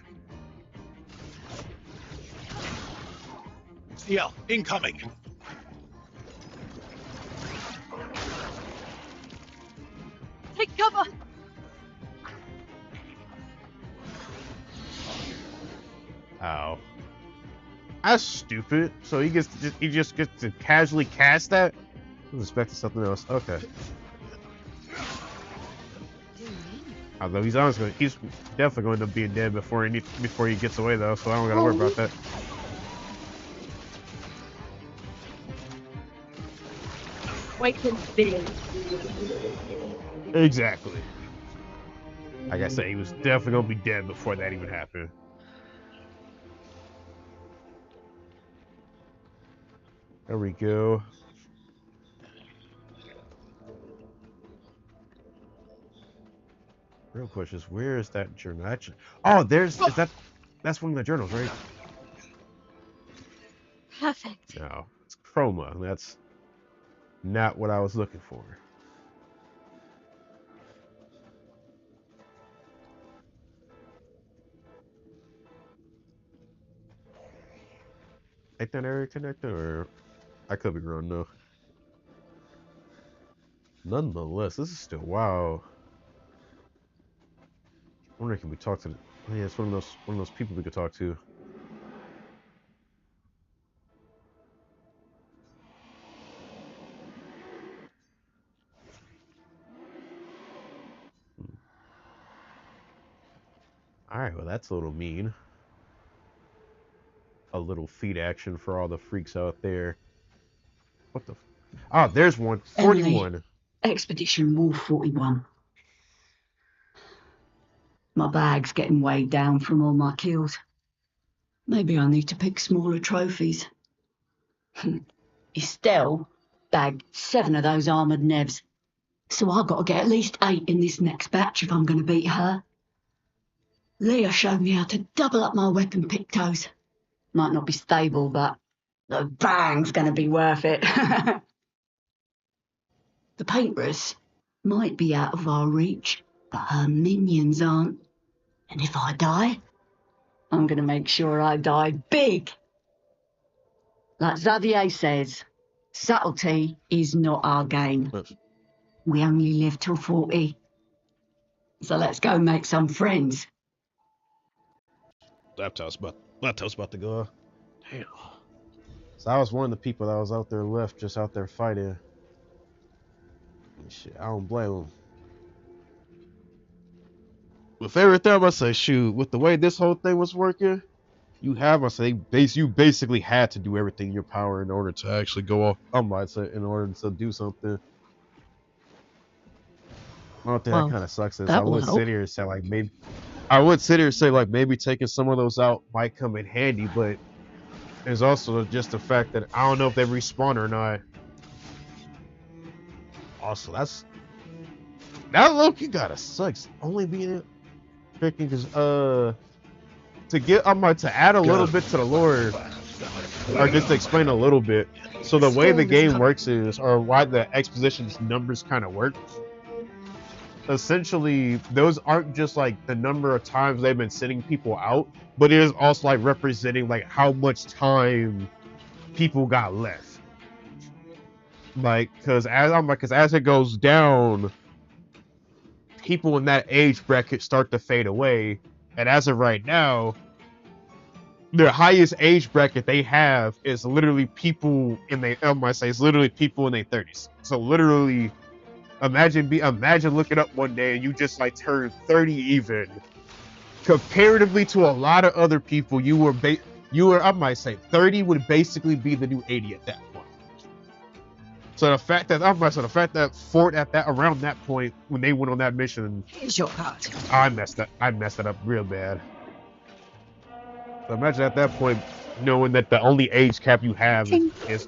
CL, incoming. Take cover! Ow. That's stupid. So he just gets to casually cast that? I was expecting something else. Okay. Although he's definitely going to be dead before he gets away though, so I don't gotta worry about that. Wait and see. Exactly. Like I said, he was definitely gonna be dead before that even happened. There we go. Real question is, where is that journal? Actually, oh, that's one of the journals, right? Perfect. No, it's Chroma. That's not what I was looking for. Ain't that area connected, or I could be wrong, no. Nonetheless, this is still wow. I wonder, can we talk to? Oh, yeah, it's one of those people we could talk to. All right, well that's a little mean. A little feed action for all the freaks out there. What the? Oh, there's one. Emily. 41. Expedition Wolf 41. My bag's getting weighed down from all my kills. Maybe I need to pick smaller trophies. Estelle bagged 7 of those armoured nevs. So I've got to get at least 8 in this next batch if I'm going to beat her. Leah showed me how to double up my weapon pictos. Might not be stable, but the bang's going to be worth it. The paintress might be out of our reach, but her minions aren't. And if I die, I'm going to make sure I die big. Like Xavier says, subtlety is not our game. We only live till 40. So let's go make some friends. Laptop's about to go. Damn. So I was one of the people that was out there left, just out there fighting. And shit, I don't blame them. With everything I say, shoot, with the way this whole thing was working, you basically had to do everything in your power in order to actually go off. I might say, in order to do something. One thing that kind of sucks is I would sit here and say like maybe taking some of those out might come in handy, but there's also just the fact that I don't know if they respawn or not. Also, that look you gotta sucks. Only being freaking because to add a little bit to the lore, or just to explain a little bit. So the way the game works is, or why the exposition's numbers kind of work. Essentially, those aren't just like the number of times they've been sending people out, but it is also like representing like how much time people got left. Like, because as it goes down, people in that age bracket start to fade away, and as of right now, the highest age bracket they have is literally people in their literally people in their 30s. So literally, imagine looking up one day and you just like turned 30 even. Comparatively to a lot of other people, I might say 30 would basically be the new 80 at that point. So the fact that Fort at that around that point when they went on that mission, Here's your card. I messed it up real bad. So imagine at that point knowing that the only age cap you have is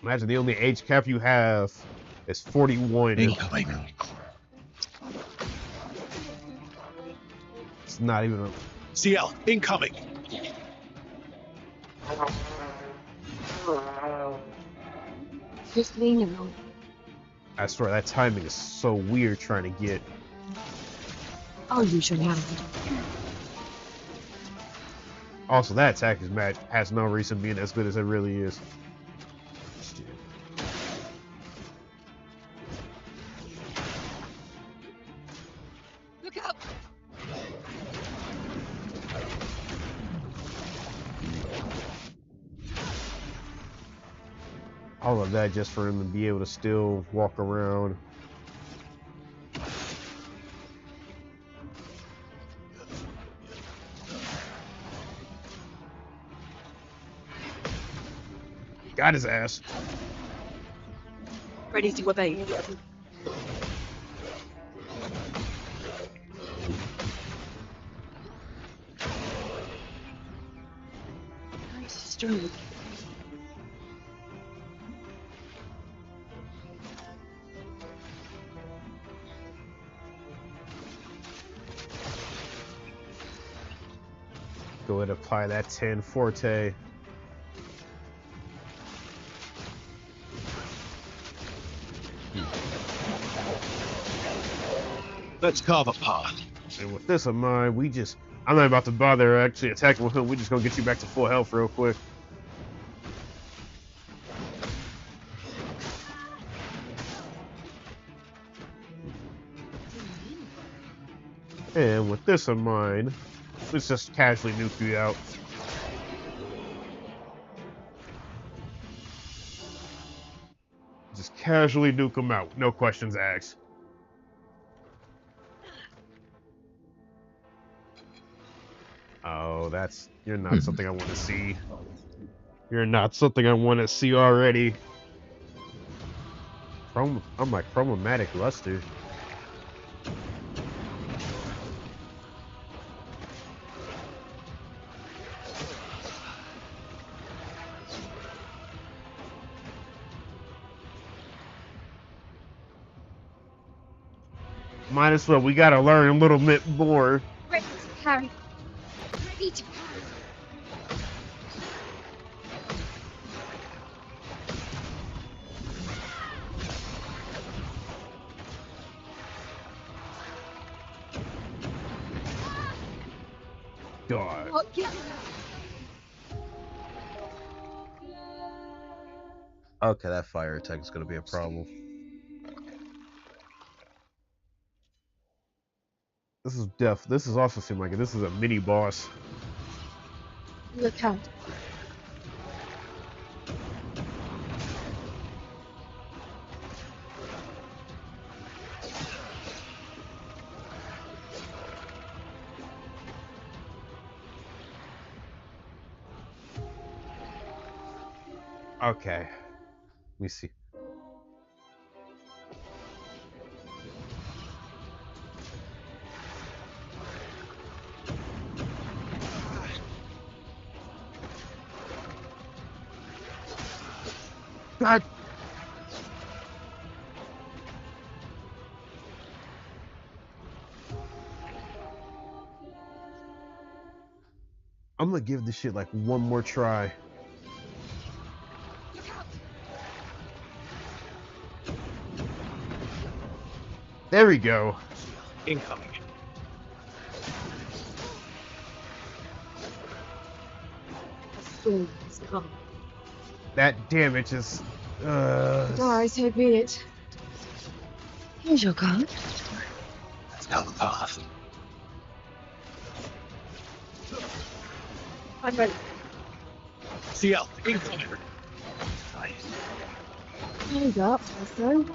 imagine the only age cap you have is 41. Incoming. It's not even a CL, incoming. Just leaning on. I swear that timing is so weird trying to get. I'll use your hand. Also, that attack has no reason being as good as it really is. Look out! All of that just for him to be able to still walk around. Got his ass. Ready to obey. Nice stroke. Go ahead and apply that 10 forte. Let's carve a path. And with this in mind, I'm not about to bother actually attacking with him. We're just gonna get you back to full health real quick. And with this in mind, let's just casually nuke you out. Just casually nuke him out. No questions asked. Oh, you're not something I want to see. You're not something I want to see already. I'm like chromatic luster. Might as well. We gotta learn a little bit more. Ready to carry. Ready to carry. God. Not giving up. Okay, that fire attack is gonna be a problem. This is also seem like this is a mini boss. Look out. Okay. Let me see. God. I'm gonna give this shit like one more try. There we go. Incoming. A storm is coming. That damage is. Die, so be it. Here's your card. That's down the path. I'm ready. CL, incoming. Nice. Hold up, VERSO.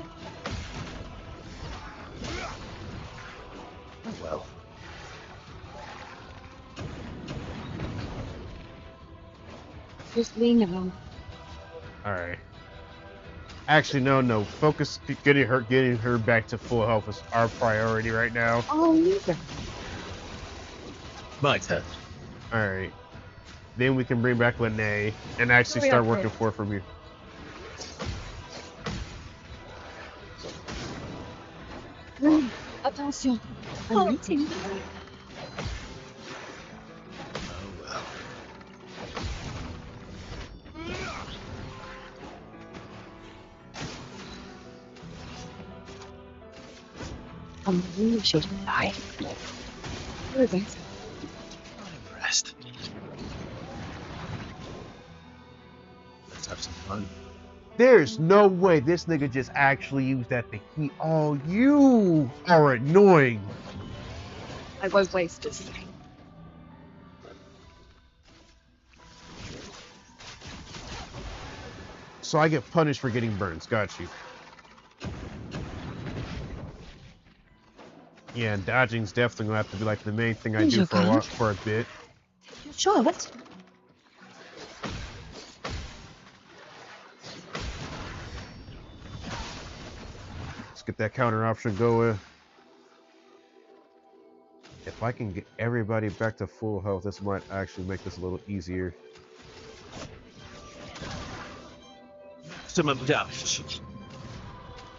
Oh well. Just lean around. All right. Actually, no. Focus getting her back to full health is our priority right now. Oh, leave it. My turn. All right. Then we can bring back Lene and actually Hurry start up, working bro. from you. Attention. I'm Oh. waiting. Oh well. I'm really sure to die. Where is it? Not impressed. Let's have some fun. There's no way this nigga just actually used that to heat. Oh, you are annoying. I won't waste this. So I get punished for getting burns. Got you. Yeah, and dodging's definitely gonna have to be like the main thing I Here's do your for a card. for a bit. Sure, let's. Let's get that counter option going. If I can get everybody back to full health, this might actually make this a little easier. Maximum damage.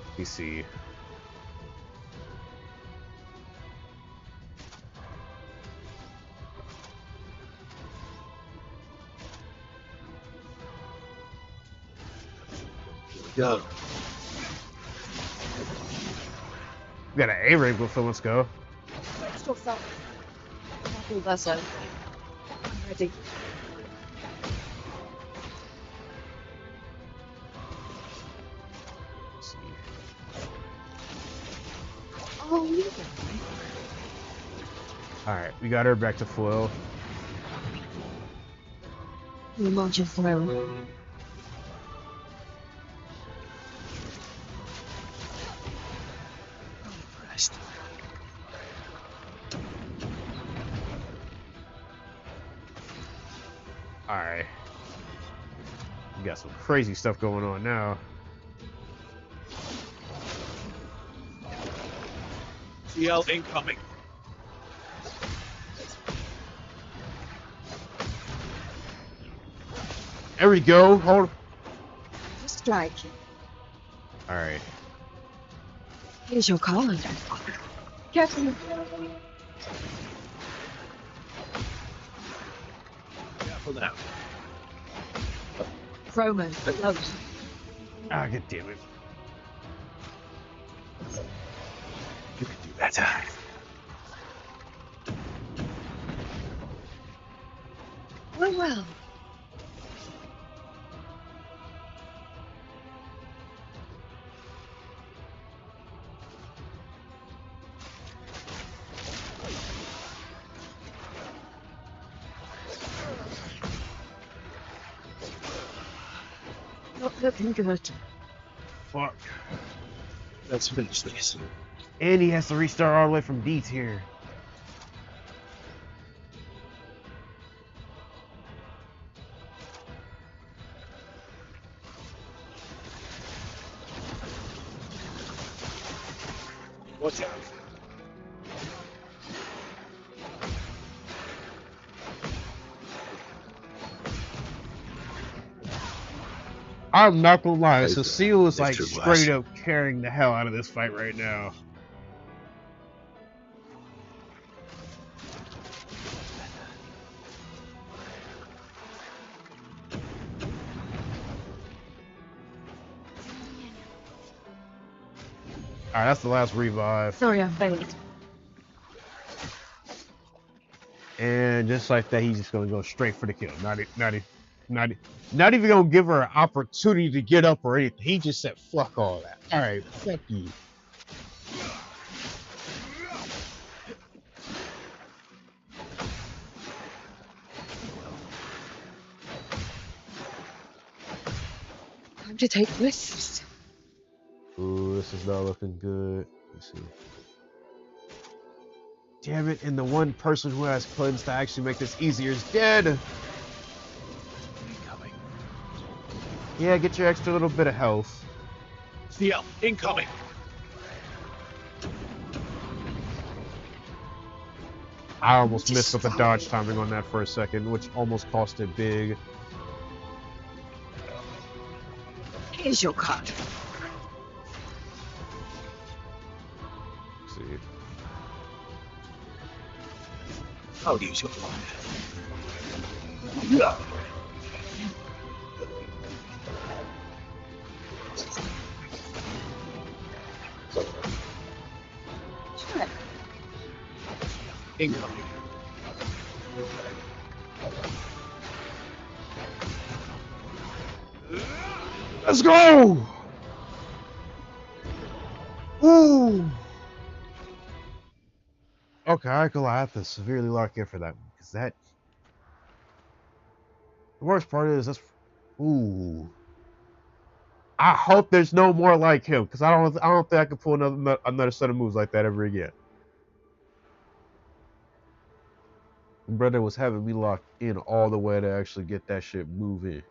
Let me see. Here we go. We got an A-ring, so let's go. Brace yourself. Careful, VERSO. I'm ready. Let's see. Oh, leave it. Alright, we got her back to full health. We're marching through. Not impressed. Alright. We got some crazy stuff going on now. CL incoming. There we go. Hold. Strike. Alright. Here's your card. Careful. Careful now. Roman. Oh, Ah, god damn it. You can do better. well, well. Not looking good. Fuck. Let's finish this. And he has to restart all the way from D tier. Watch out. I'm not gonna lie, Hey, Cecile is like Mr. straight West. up carrying the hell out of this fight right now. Alright, that's the last revive. Sorry, I failed. And just like that, he's just gonna go straight for the kill. Not even gonna give her an opportunity to get up or anything. He just said, fuck all that. Alright, fuck you. Time to take risks. Ooh, this is not looking good. Let's see. Damn it, and the one person who has cleanse to actually make this easier is dead. Incoming. Yeah, get your extra little bit of health. CL incoming. I almost missed with the dodge timing on that for a second, which almost cost it big. Here's your card. Let's see. I'll use your line. Incoming. Let's go! Ooh! Okay, I could have to severely lock in for that one, because that... The worst part is, that's... Ooh. I hope there's no more like him, because I don't think I can pull another set of moves like that ever again. Brother was having me locked in all the way to actually get that shit moving.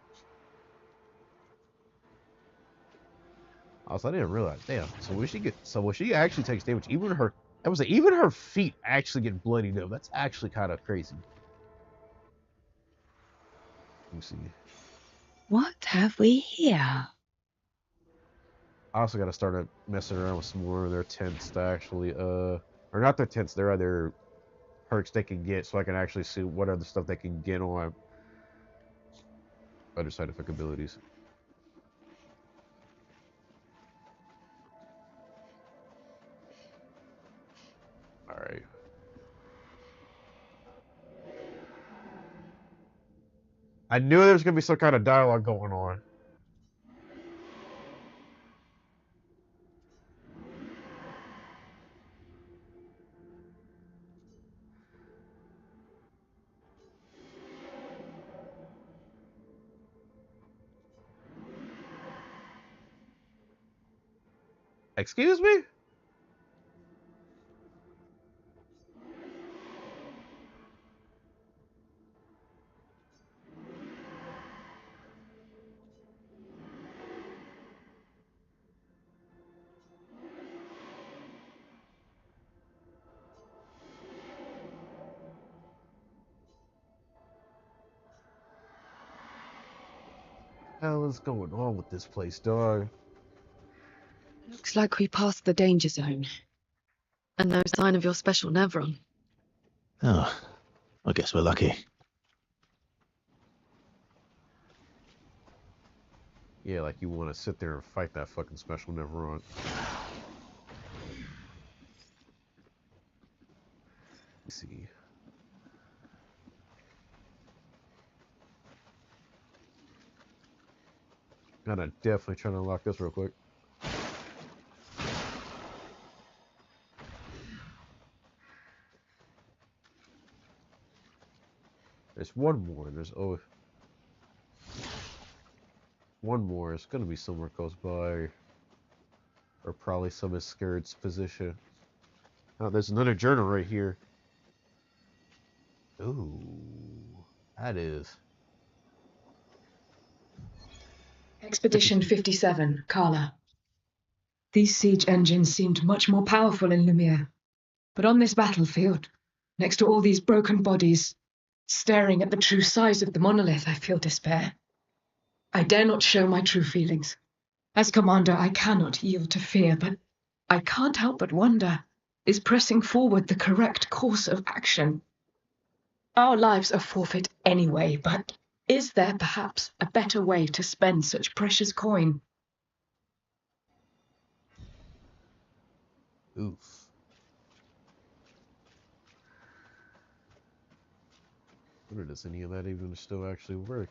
Also, I didn't realize. Damn. So when she actually takes damage, even her feet actually get bloodied up. That's actually kind of crazy. Let me see. What have we here? I also got to start messing around with some more of their tents to actually or not their tents. Their other perks they can get, so I can actually see what other stuff they can get on other side effect abilities. All right. I knew there was gonna be some kind of dialogue going on. Excuse me? hell is going on with this place, dog? Looks like we passed the danger zone. And no sign of your special Nevron. Oh, I guess we're lucky. Yeah, like you want to sit there and fight that fucking special Nevron. Let's see. Gotta definitely try to unlock this real quick. There's one more. There's one more. It's gonna be somewhere close by, or probably some Iskarid's position. Oh, there's another journal right here. Ooh, that is. Expedition 57, Carla. These siege engines seemed much more powerful in Lumiere. But on this battlefield, next to all these broken bodies, staring at the true size of the monolith, I feel despair. I dare not show my true feelings. As commander, I cannot yield to fear, but I can't help but wonder, is pressing forward the correct course of action? Our lives are forfeit anyway, but is there perhaps a better way to spend such precious coin? Oof. Wonder does any of that even still actually work?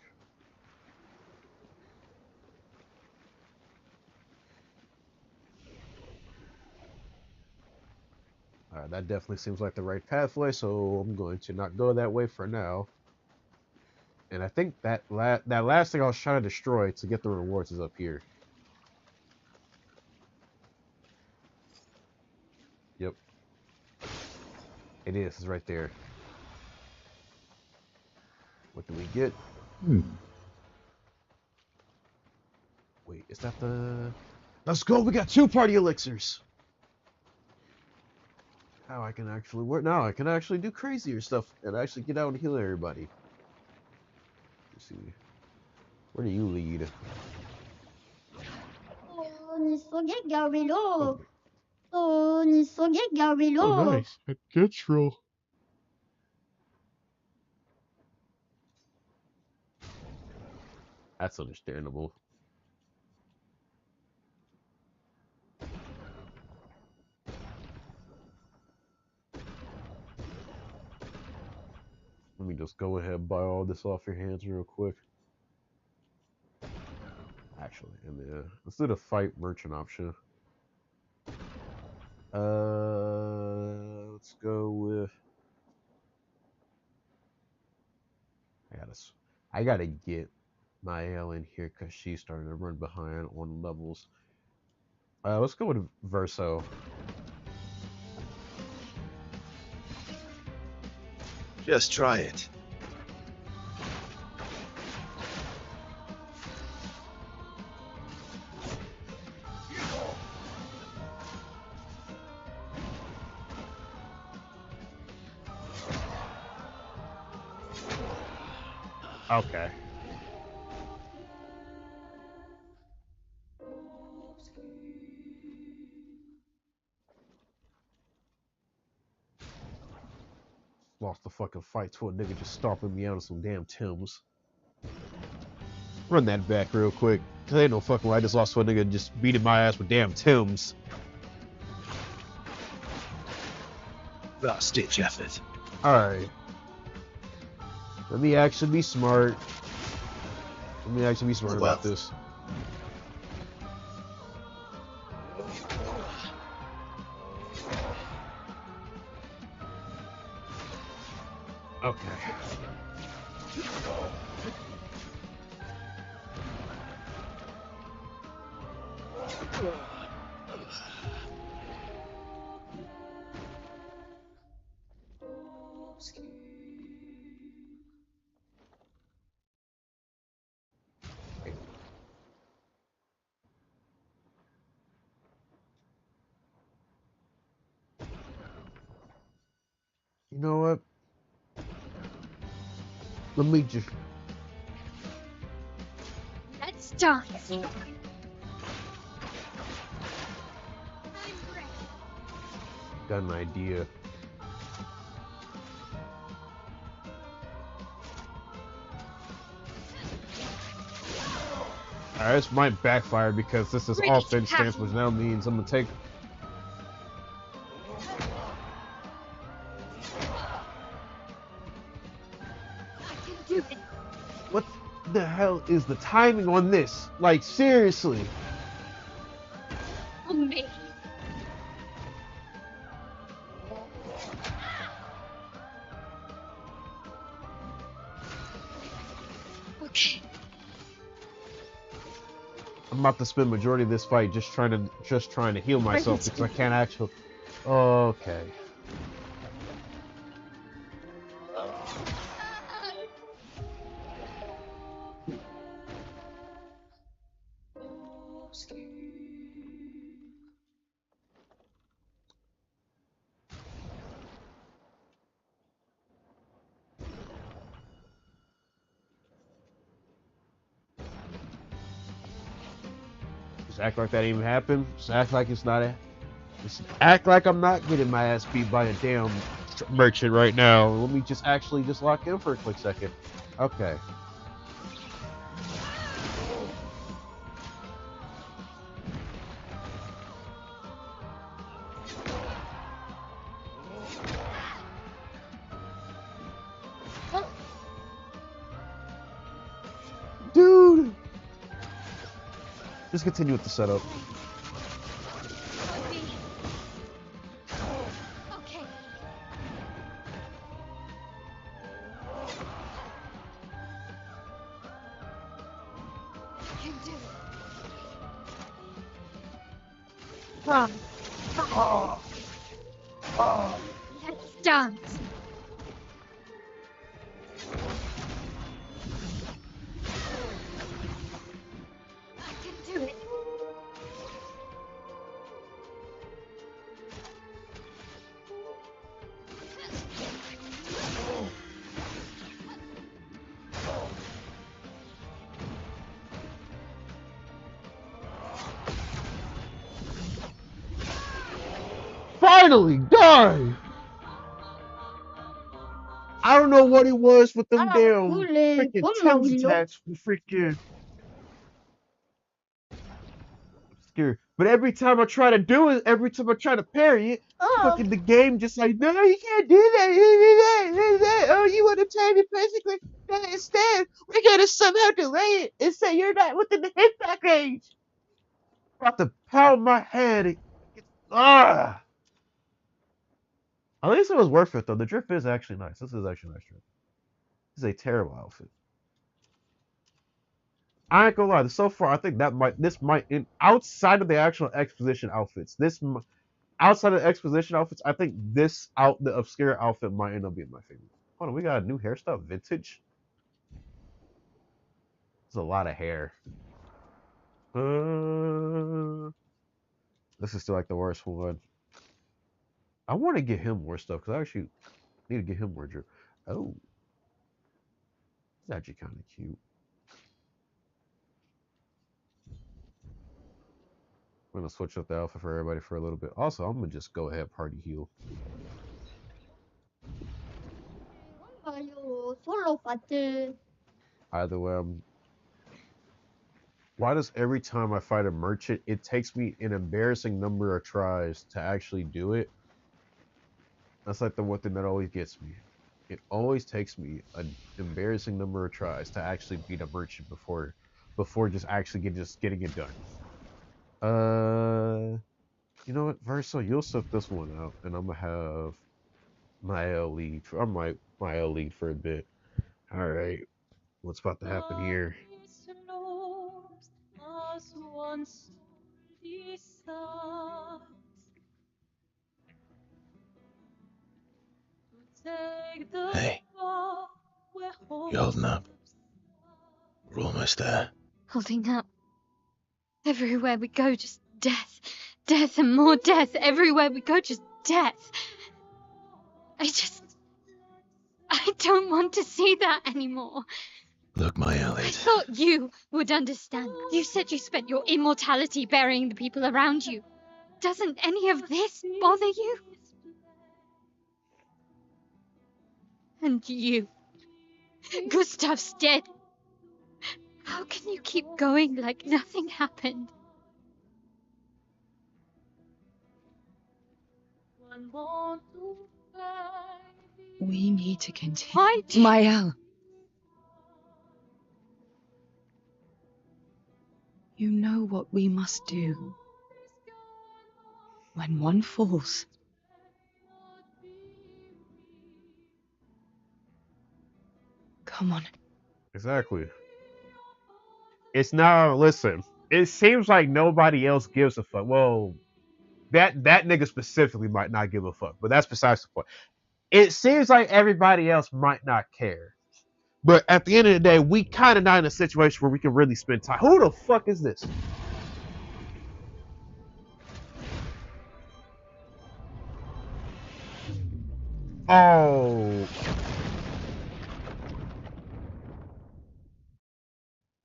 Alright, that definitely seems like the right pathway, so I'm going to not go that way for now. And I think that last thing I was trying to destroy to get the rewards is up here. Yep. It is. It's right there. What do we get? Wait, is that the... Let's go! We got 2 party elixirs! Now I can actually work. Now I can actually do crazier stuff and actually get out and heal everybody. Let's see. Where do you lead? Oh, nice. A Getro. That's understandable. Let me just go ahead and buy all this off your hands real quick. Actually, and let's do the fight merchant option. Let's go with. I gotta get Mael in here because she's starting to run behind on levels. Let's go with Verso. Just try it. Okay. Lost the fucking fight to a nigga just stomping me out of some damn Tims. Run that back real quick. Cause ain't no fucking way I just lost to a nigga just beating my ass with damn Tims. Last ditch effort. Alright. Let me actually be smart. Let me actually be smart about this. Okay. You know what? Let me just... Let's dance. Got an idea. Alright, this might backfire because this is Ready to offense stance, tackle. which now means I'm gonna take. I can do it. What the hell is the timing on this? Like, seriously. On me. Okay. I'm about to spend majority of this fight just trying to heal myself because I can't actually. Okay. Just act like that even happened. Just act like it's not a. Just act like I'm not getting my ass beat by a damn merchant right now. Let me just actually just lock in for a quick second. Okay. Dude! Just continue with the setup. On me. Okay. I can do it. Run. Let's dance. I can do it. Finally, die! I don't know what it was with them damn freaking Thames attacks. Freaking scary. But every time I try to do it, every time I try to parry it, fucking the game just like, no, you can't do that. Oh, you want to time it basically? Instead, we're gonna somehow delay it and say you're not within the hit back range. About to pound my head. Ah. At least it was worth it though. The drift is actually nice. This is actually a nice drift. This is a terrible outfit. I ain't gonna lie. So far, I think this might outside of the actual exposition outfits. Outside of the exposition outfits, I think the obscure outfit might end up being my favorite. Hold on, we got a new hairstyle, vintage. There's a lot of hair. This is still like the worst one. I want to get him more stuff because I actually need to get him more drip. Oh, it's actually kind of cute. I'm gonna switch up the outfit for everybody for a little bit. Also, I'm gonna just go ahead party heal. Either way, why does every time I fight a merchant, it takes me an embarrassing number of tries to actually do it? That's like the one thing that always gets me. It always takes me an embarrassing number of tries to actually beat a merchant before just actually getting it done. You know what, Verso, you'll suck this one out, and I'm gonna have my L lead. My L lead for a bit. All right, what's about to happen here? Hey, you holding up? We're almost there. Holding up. Everywhere we go, just death. Death and more death. Everywhere we go, just death. I don't want to see that anymore. Look, my I Elliot. thought you would understand. You said you spent your immortality burying the people around you. Doesn't any of this bother you? And you. Gustav's dead. How can you keep going like nothing happened? We need to continue. Why do Mael. You know what we must do. When one falls, come on. Exactly. It's now, listen, it seems like nobody else gives a fuck. Well, that nigga specifically might not give a fuck, but that's besides the point. It seems like everybody else might not care. But at the end of the day, we kind of not in a situation where we can really spend time. Who the fuck is this? Oh.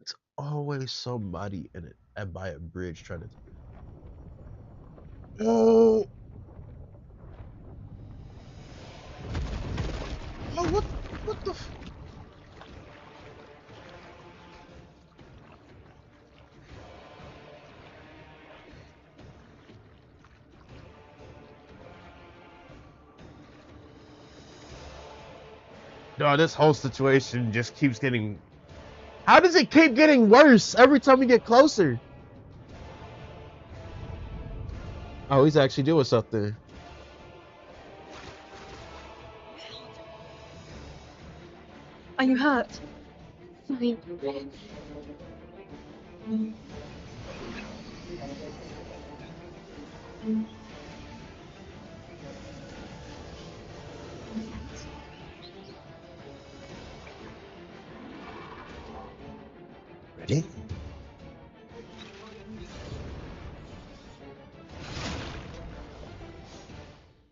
It's always somebody in it and by a bridge trying to. Oh. Oh, what the? No, this whole situation just keeps getting. How does it keep getting worse every time we get closer? Oh, he's actually doing something. Are you hurt? Fine. Ready?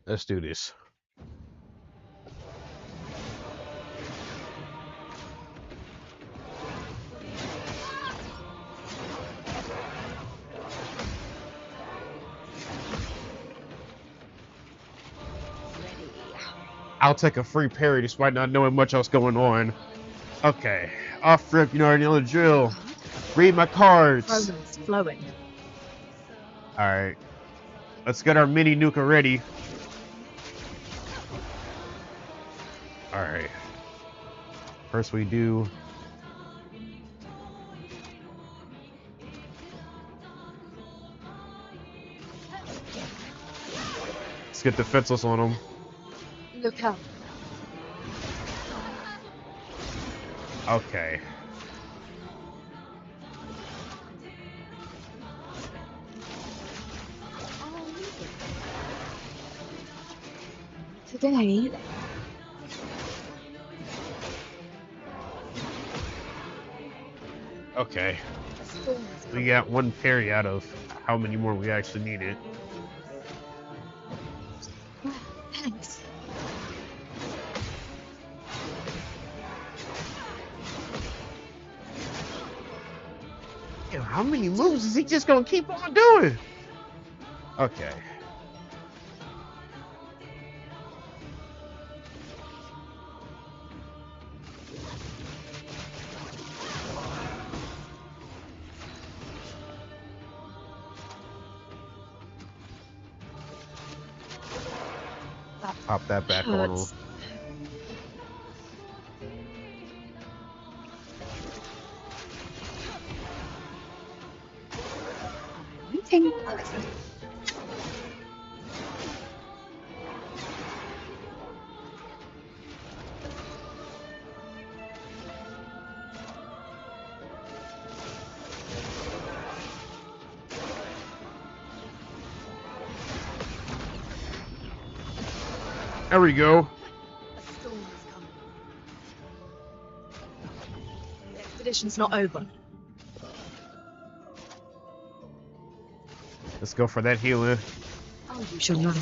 Let's do this. I'll take a free parry despite not knowing much else going on. Okay. Off rip, you know the drill. Read my cards. Romance flowing. Alright. Let's get our mini nuka ready. Alright. First we do. Let's get defenseless on them. Look out. Okay. Today, Okay. We got one parry out of how many more we actually needed. Thanks. Damn, how many moves is he just gonna keep on doing? Okay. Pop that back on him. hurts. Waiting. There we go. A storm is coming. The expedition's not over. Let's go for that healing. Oh, you should know.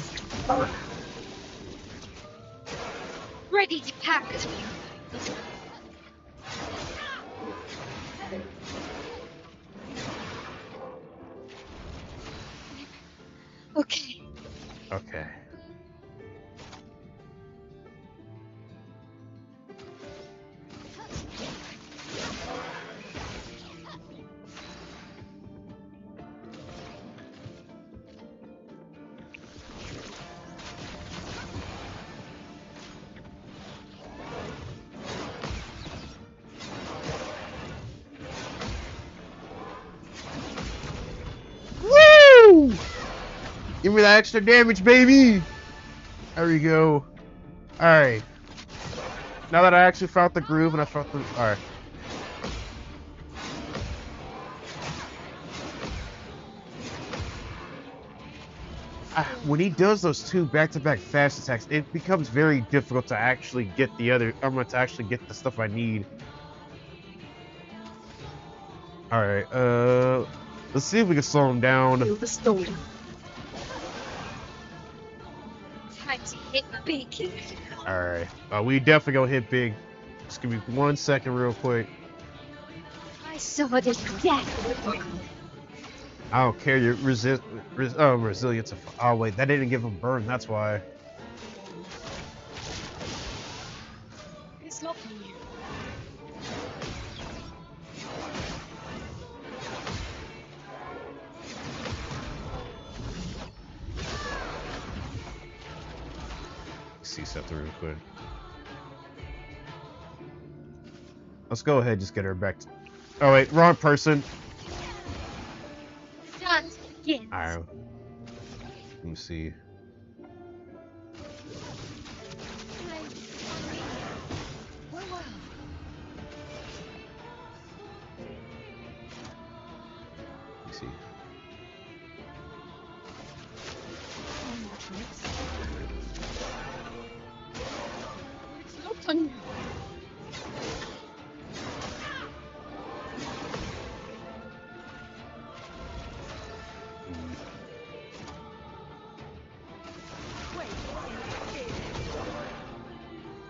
Ready to pack. Okay. Okay. Woo! Give me that extra damage, baby! There we go. Alright. Now that I actually found the groove and I found the... Alright. When he does those two back-to-back fast attacks, it becomes very difficult to actually get the other... to actually get the stuff I need. Alright, let's see if we can slow him down. Feel the storm. Time to hit big. Alright. We definitely gonna hit big. Just give me 1 second real quick. I saw this death. I don't care, your resilience. Oh wait, that didn't give him burn, that's why. It's locking you. See something real quick. Let's go ahead, just get her back to... Oh wait, wrong person. Dance begins. Alright. Let me see. Let me see. It's locked on you.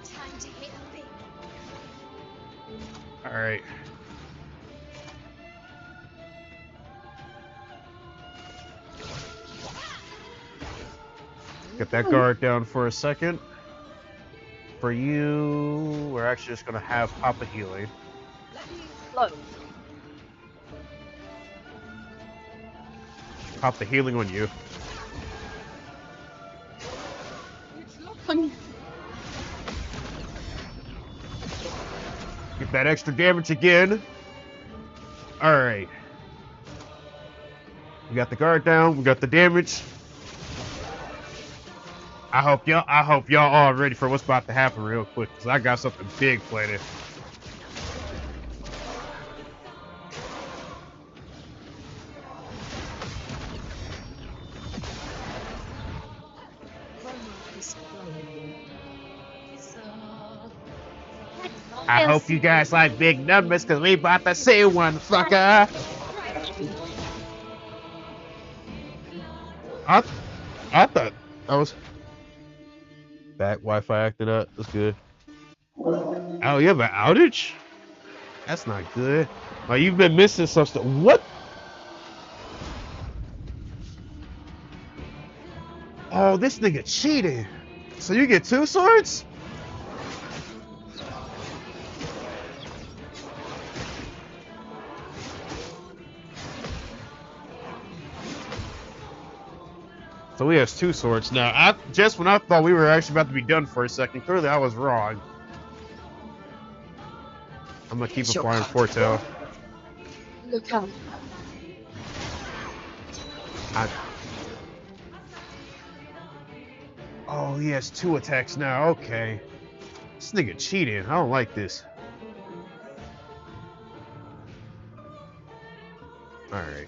Time to hit big. Alright. Get that guard down for a second. For you, we're actually just gonna have Papa healing. Low. Pop the healing on you. It's locked on you. Get that extra damage again. Alright. We got the guard down, we got the damage. I hope y'all all ready for what's about to happen real quick, because I got something big planned. I hope you guys like big numbers, because we about to see one, fucker. I thought I was back. Wi-Fi acting up. That's good. Oh, you have an outage? That's not good. Oh, you've been missing some stuff. What? Oh, this nigga cheated. So you get 2 swords? So he has 2 swords now. Just when I thought we were actually about to be done for a second, clearly I was wrong. I'm gonna keep applying Foretell. Look out. Oh, he has 2 attacks now. Okay. This nigga cheating. I don't like this. Alright.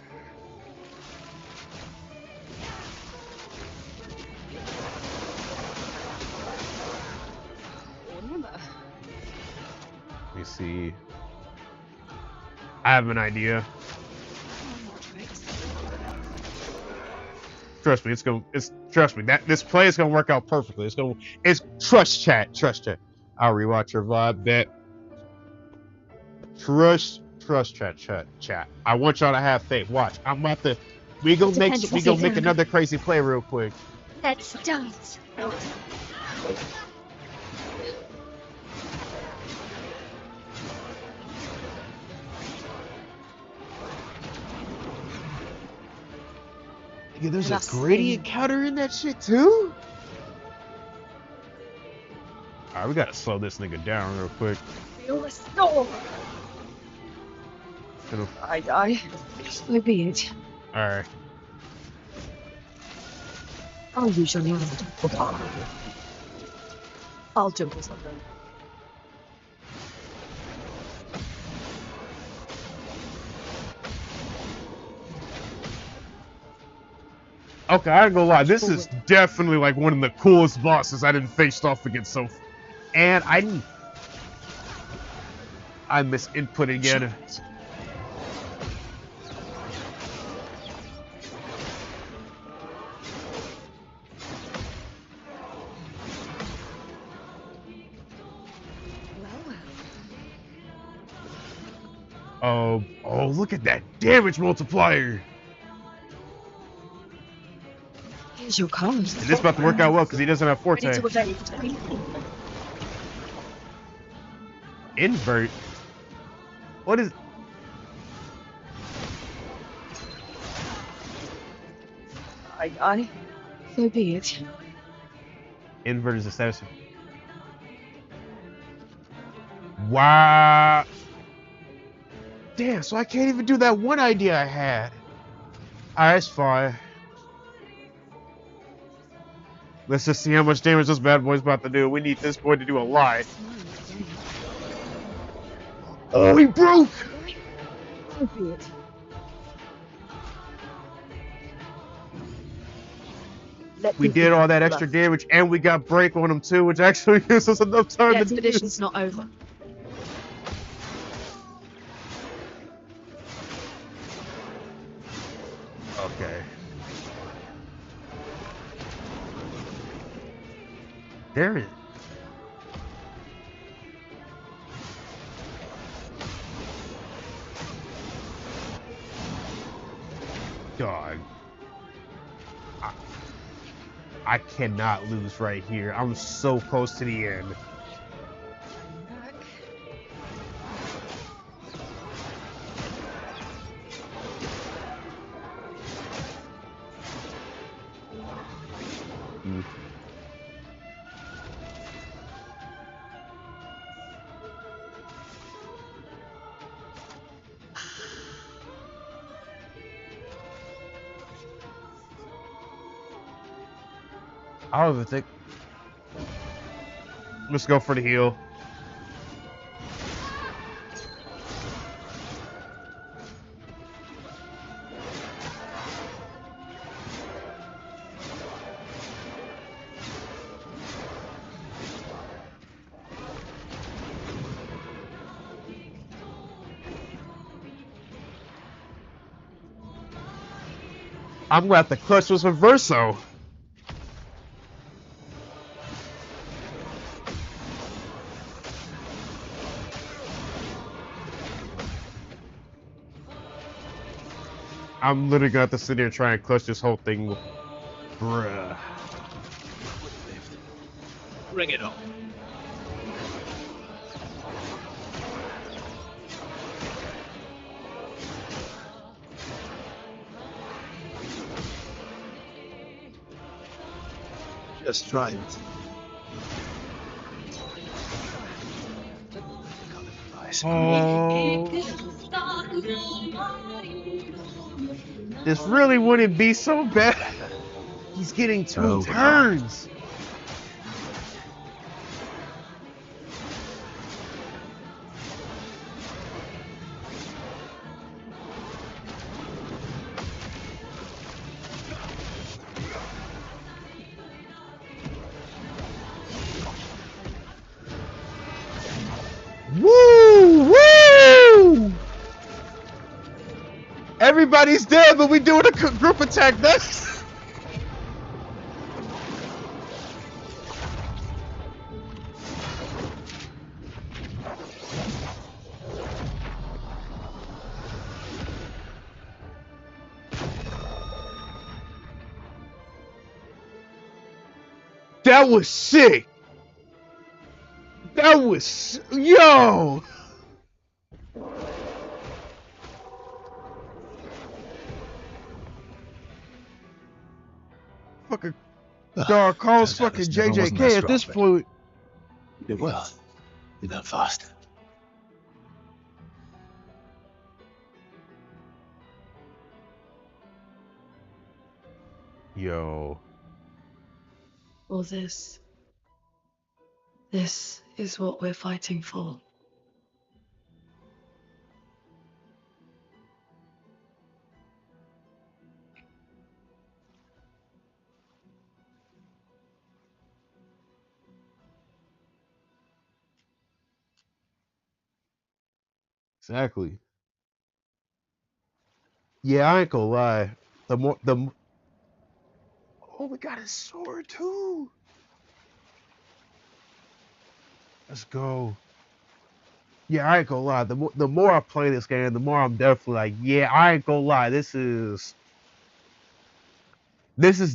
Let me see. I have an idea. Trust me, trust me, this play is gonna work out perfectly. It's trust chat. I'll rewatch your vibe, bet. Trust chat. I want y'all to have faith. Watch. I'm about to We go make Depends we what go you make do. another crazy play real quick. Let's start. Yeah, there's a That's gradient insane. counter in that shit too. All right, we gotta slow this nigga down real quick. Feel the storm. All I so be it. right. I'll usually I'll jump or something. Okay, I ain't gonna lie. This is definitely like one of the coolest bosses I didn't face off against. So, and I miss input again. Oh, look at that damage multiplier. Here's your card. And this about to work out well because he doesn't have forte. Ready to evade. Invert. What is? I so be it. Invert is a status. Wow. Damn, so I can't even do that one idea I had. Alright, it's fine. Let's just see how much damage this bad boy's about to do. We need this boy to do a lot. Oh, he broke! So be it. We did all that extra damage and we got break on him too, which actually gives us enough time The to do expedition's this. not over. Okay. There it is. Dog. I cannot lose right here. I'm so close to the end. Mm. I don't even think. Let's go for the heal. I'm gonna have to clutch this with VERSO. I'm literally gonna have to sit here and try and clutch this whole thing. Bruh. Bring it on. Just try it. Oh. This really wouldn't be so bad. He's getting two turns. Woo! Woo! Everybody's dead, but we doing a group attack. That's. That was sick. That was yo. Fucking dog calls Turns out this fucking never wasn't that JJK at this strong, but point. you did well. You learned fast. Yo. All this is what we're fighting for. Exactly. Yeah, I ain't gonna lie. Oh, we got his sword too. Let's go. Yeah, I ain't gonna lie. The more I play this game, the more I'm definitely like, yeah, I ain't gonna lie. This is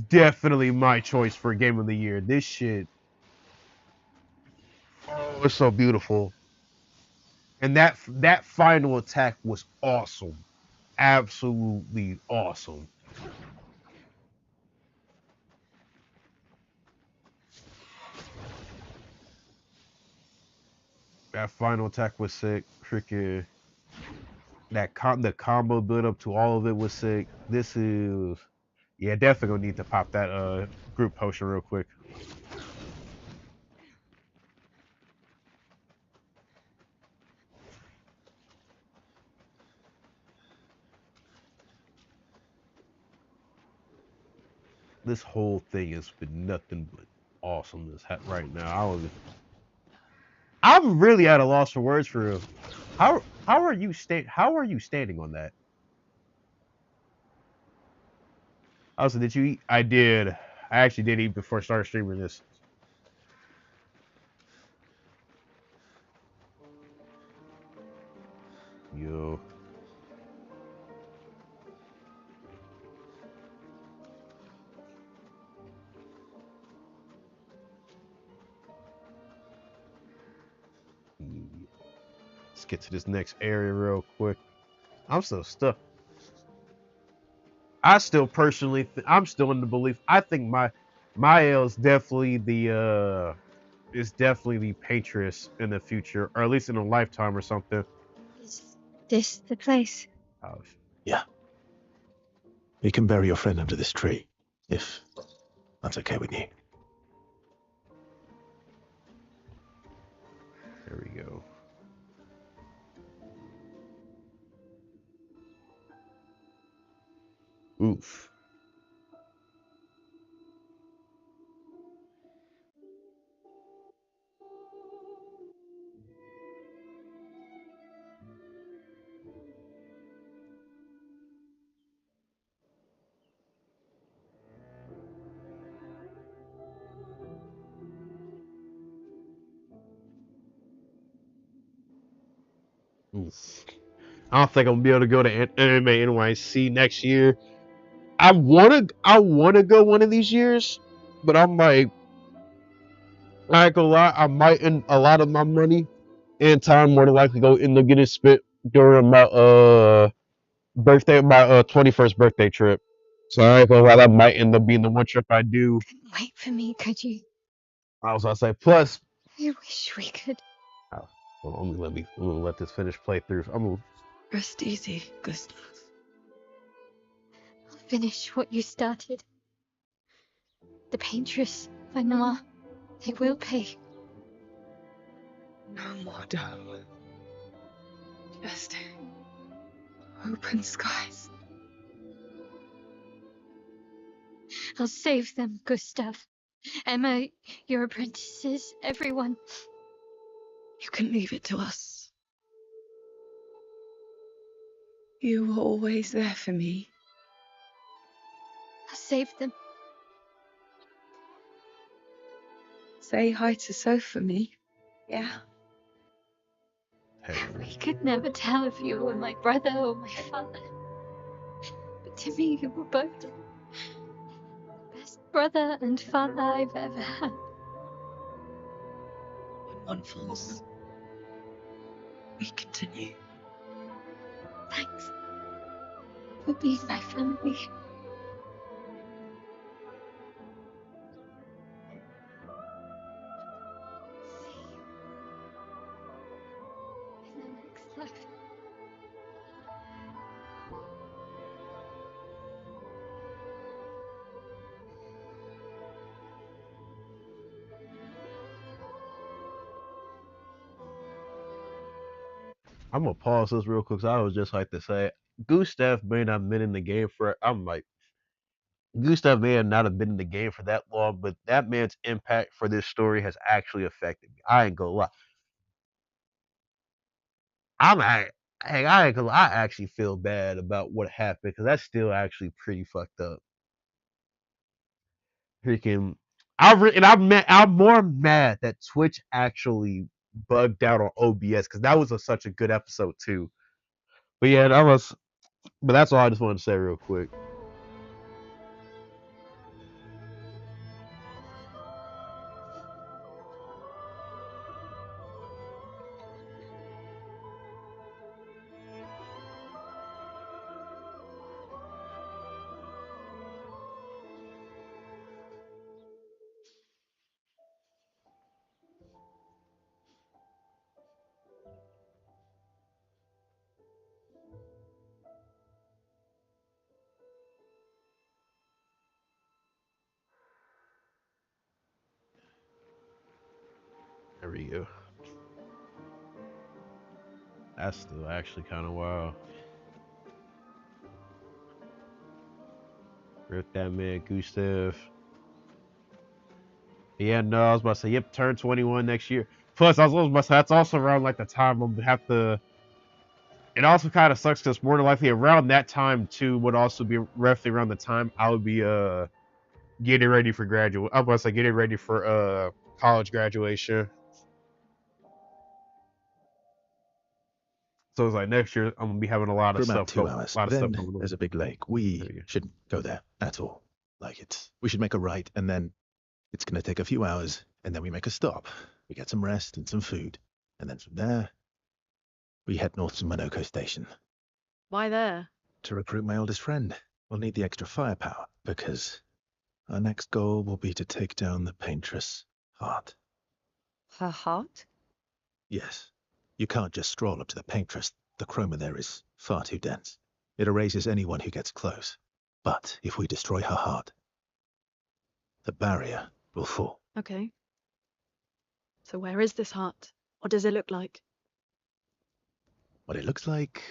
definitely my choice for game of the year. This shit, oh, it's so beautiful. And that final attack was awesome. Absolutely awesome. That final attack was sick. Freaking the combo build up to all of it was sick. This is yeah, definitely gonna need to pop that group potion real quick. This whole thing has been nothing but awesomeness right now. I'm really at a loss for words for real. How are you standing on that? Also, did you eat? I did. I actually did eat before I started streaming this. Yo. Let's get to this next area real quick. I'm still stuck. I still personally, I'm still in the belief. I think my L is definitely the Patriots in the future, or at least in a lifetime or something. Is this the place? Oh, Yeah. We can bury your friend under this tree, if that's okay with you. there we go. Oof. Oof. I don't think I'm gonna be able to go to anime NYC next year. I wanna go one of these years, but I'm like, I ain't gonna lie, I might end a lot of my money and time more than likely go end up getting spent during my my 21st birthday trip. So I ain't gonna lie, that might end up being the one trip I do. Wait for me, could you? I was gonna say, plus, I wish we could. oh, well, I'm gonna let this finish playthrough. I'm gonna, Rest easy, Gustav. I'll finish what you started. The paintress, Noir, they will pay. No more, darling. Just open skies. I'll save them, Gustav. Emma, your apprentices, everyone. You can leave it to us. You were always there for me. I'll save them. Say hi to Soph for me. Yeah. hey, We could never tell if you were my brother or my father. But to me, you were both the best brother and father I've ever had. unfolds, we continue. Thanks for being my family. See you in the next life. I'm gonna pause this real quick. 'Cause I was just like to say, Gustav may not have been in the game for. I'm like, Gustav may have not have been in the game for that long, but that man's impact for this story has actually affected me. I ain't gonna lie. I ain't gonna lie. I actually feel bad about what happened because that's still actually pretty fucked up. Freaking, I'm more mad that Twitch actually bugged out on OBS because that was such a good episode too. But yeah, but that's all I just wanted to say real quick. There we go. That's still actually kind of wild. Rip that man, Gustav. Yeah, no, I was about to say, yep, turn 21 next year. Plus, I was about to say, that's also around like the time I'm have to. It also kind of sucks because more than likely around that time too would also be roughly around the time I would be getting ready for graduate. I was about to say getting ready for college graduation. So it's like next year I'm gonna be having a lot For of about stuff 2 hours. a lot of stuff Then going there's on. a big lake. There We you go. shouldn't go there at all. We should make a right, and then it's going to take a few hours, and then we make a stop. We get some rest and some food. And then from there, we head north to Monoko Station Why there? to recruit my oldest friend. We'll need the extra firepower, because our next goal will be to take down the Paintress heart. Her heart? Yes, you can't just stroll up to the Paintress. The chroma there is far too dense. It erases anyone who gets close. But if we destroy her heart, the barrier will fall. Okay. So where is this heart? What does it look like? What it looks like,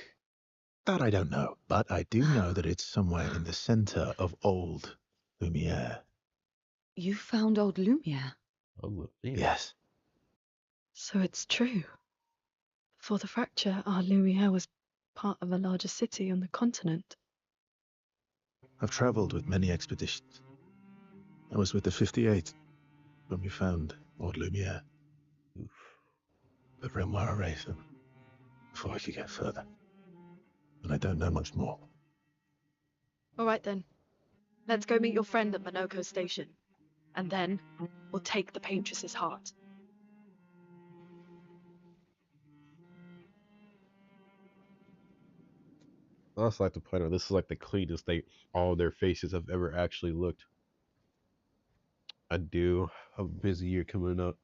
that I don't know. But I do know that it's somewhere in the center of old Lumiere. You found old Lumiere? Oh, look, yeah. Yes, So it's true. Before the fracture, our Lumiere was part of a larger city on the continent. I've traveled with many expeditions. I was with the 58 when we found old Lumiere. But Renoir erased them before I could get further. And I don't know much more. All right then. Let's go meet your friend at Monoko Station. And then we'll take the Paintress's heart. I also like to point out this is like the cleanest all their faces have ever actually looked. I do have a busy year coming up.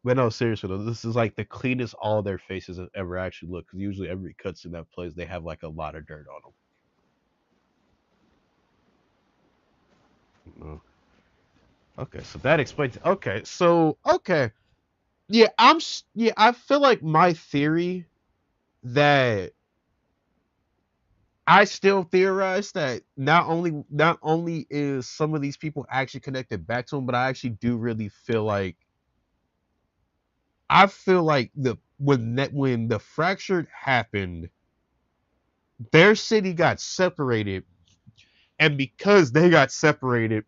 But no, seriously though, this is like the cleanest all their faces have ever actually looked. Because usually every cutscene that plays, they have like a lot of dirt on them. No. Okay, so that explains. Okay, so yeah, yeah. I feel like my theory that I still theorize that not only is some of these people actually connected back to him, but I actually do really feel like when the fracture happened, their city got separated, and because they got separated,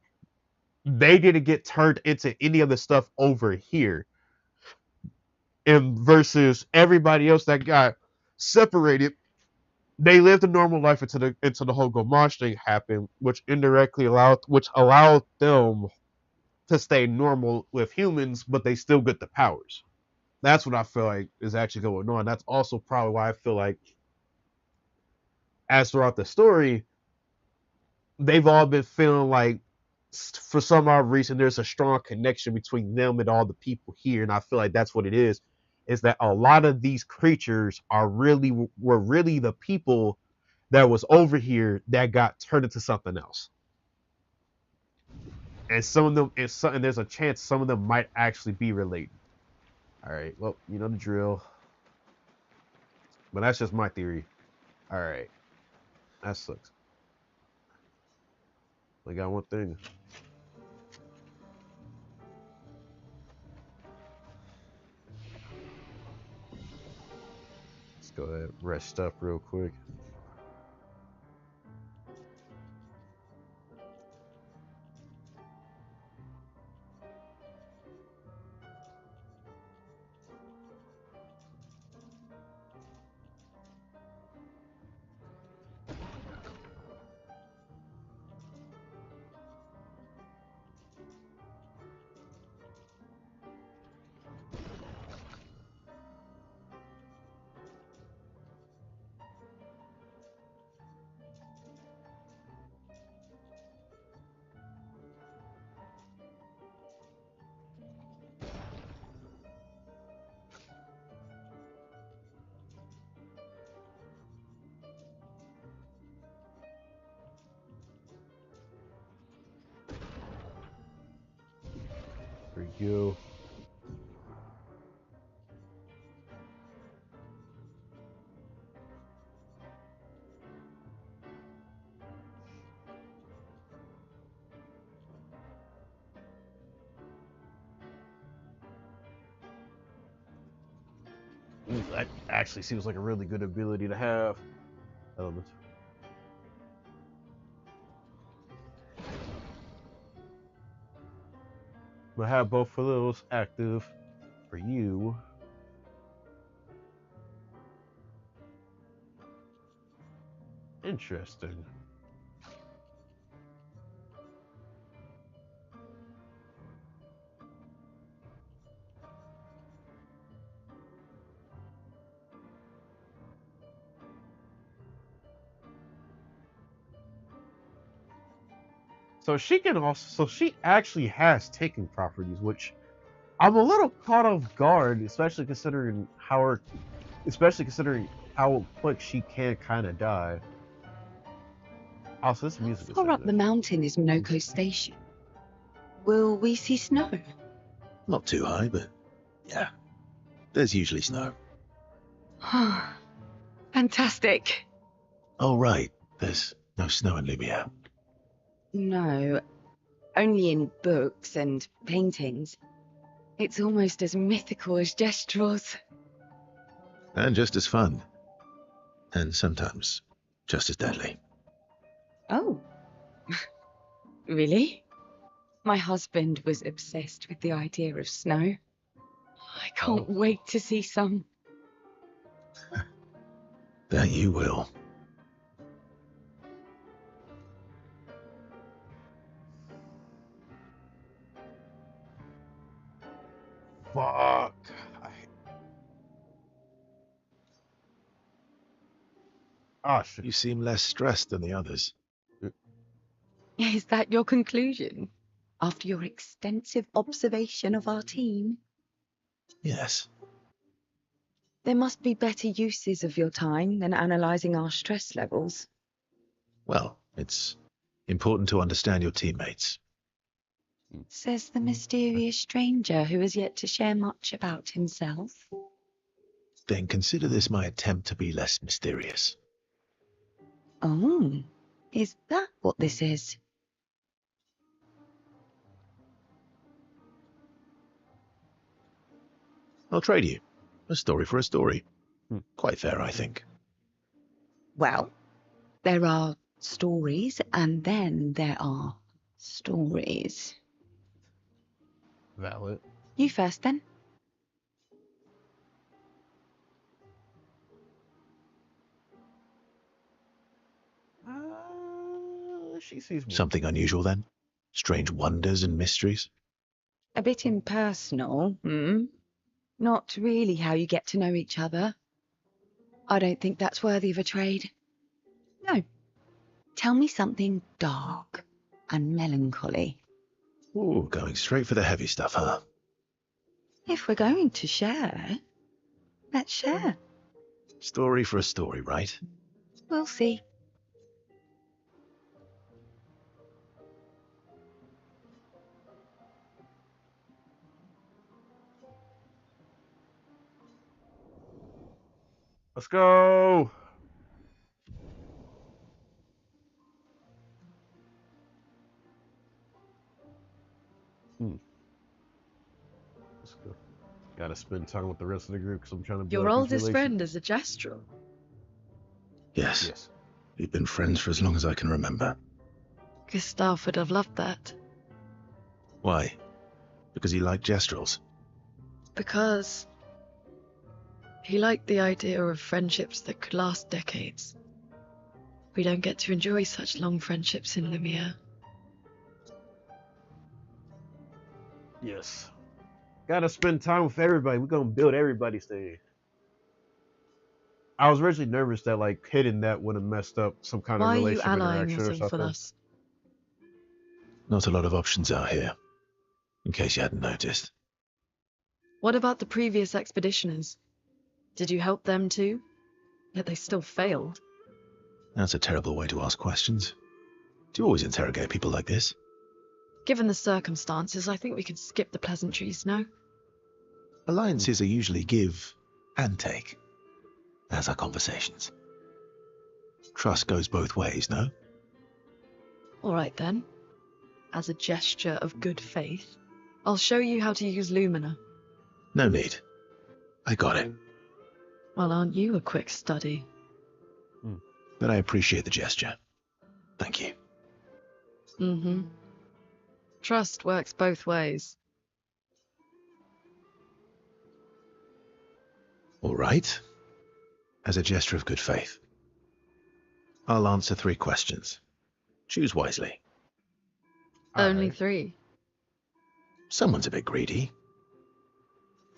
they didn't get turned into any of the stuff over here. And versus everybody else that got separated, they lived a normal life until the whole Gamache thing happened, which allowed them to stay normal with humans, but they still get the powers. That's what I feel like is actually going on. That's also probably why I feel like, as throughout the story, they've all been feeling like, for some odd reason, there's a strong connection between them and all the people here, and I feel like that's what it is that a lot of these creatures were really the people that was over here that got turned into something else. And some of them, and there's a chance some of them might actually be related. All right, well, you know the drill. But that's just my theory. All right, that sucks. I got one thing. Let's go ahead and rest up real quick. For you. Ooh, that actually seems like a really good ability to have. Element. I'm gonna have both of those active for you. Interesting. So she actually has taking properties, which I'm a little caught off guard, especially considering how quick she can kind of die. Also, this How music is far up the mountain is Minoko Station? Will we see snow? Not too high, but yeah, there's usually snow. Fantastic. Oh, right, there's no snow in Lumia. No, only in books and paintings. It's almost as mythical as Gestrels. And just as fun. And sometimes just as deadly. Oh, Really? My husband was obsessed with the idea of snow. I can't wait to see some. That you will. Fuck. Oh shit. You seem less stressed than the others. Is that your conclusion? after your extensive observation of our team, Yes. There must be better uses of your time than analysing our stress levels. Well, it's important to understand your teammates. Says the mysterious stranger who has yet to share much about himself. Then consider this my attempt to be less mysterious. Oh, is that what this is? I'll trade you. A story for a story. Quite fair, I think. Well, there are stories and then there are stories. Valid. You first then. She sees more. Something unusual then? Strange wonders and mysteries? A bit impersonal, hmm? Not really how you get to know each other. I don't think that's worthy of a trade. No. Tell me something dark and melancholy. Ooh, going straight for the heavy stuff, huh? If we're going to share, let's share. Story for a story, right? We'll see. Let's go. Let's go. Gotta spend time with the rest of the group because I'm trying to build Your up these oldest friend relations. is a gestural. Yes. Yes. We've been friends for as long as I can remember. Gustav would have loved that. Why? Because he liked gestrels. Because he liked the idea of friendships that could last decades. We don't get to enjoy such long friendships in Lumiere. Yes. Gotta spend time with everybody. We're gonna build everybody's thing. I was originally nervous that like hitting that would have messed up some kind of Why are you relationship allying interaction or yourself with something. us? Not a lot of options out here, in case you hadn't noticed. What about the previous expeditioners? Did you help them too? Yet they still failed. That's a terrible way to ask questions. Do you always interrogate people like this? Given the circumstances, I think we could skip the pleasantries, no? Alliances are usually give and take, as are conversations. Trust goes both ways, no? All right then. As a gesture of good faith, I'll show you how to use Lumina. No need. I got it. Well, aren't you a quick study? But I appreciate the gesture. Thank you. Mm-hmm. Trust works both ways. All right. As a gesture of good faith, I'll answer 3 questions. Choose wisely. Only Alright. 3. Someone's a bit greedy.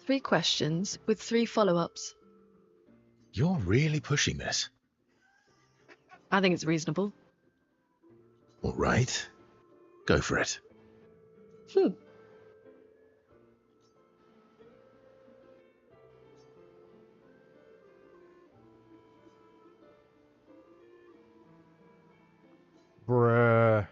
3 questions with 3 follow-ups. You're really pushing this. I think it's reasonable. All right. Go for it. Bruh.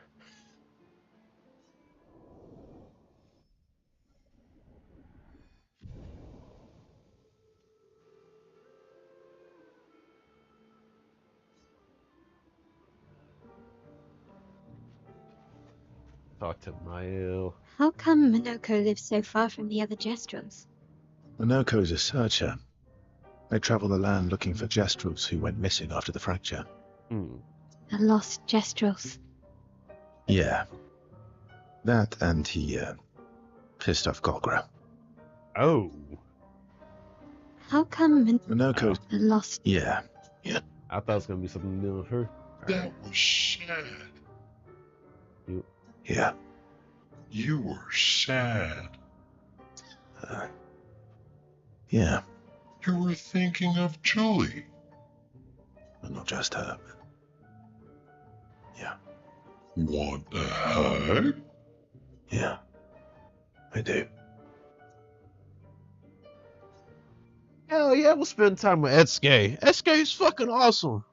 Talk to Mael. How come Minoko lives so far from the other Gestrels? Minoko's a searcher. They travel the land looking for gestrels who went missing after the fracture. The lost Gestrels. Yeah. That and he, pissed off Golgra. Oh. How come Minoko... the lost... Yeah. I thought it was gonna be something to do with her. That was sad. Yeah. You were sad. Yeah. You were thinking of Julie. But not just her. Yeah. What the heck? Yeah. I do. Hell yeah, we'll spend time with Etsuke. Etsuke's fucking awesome.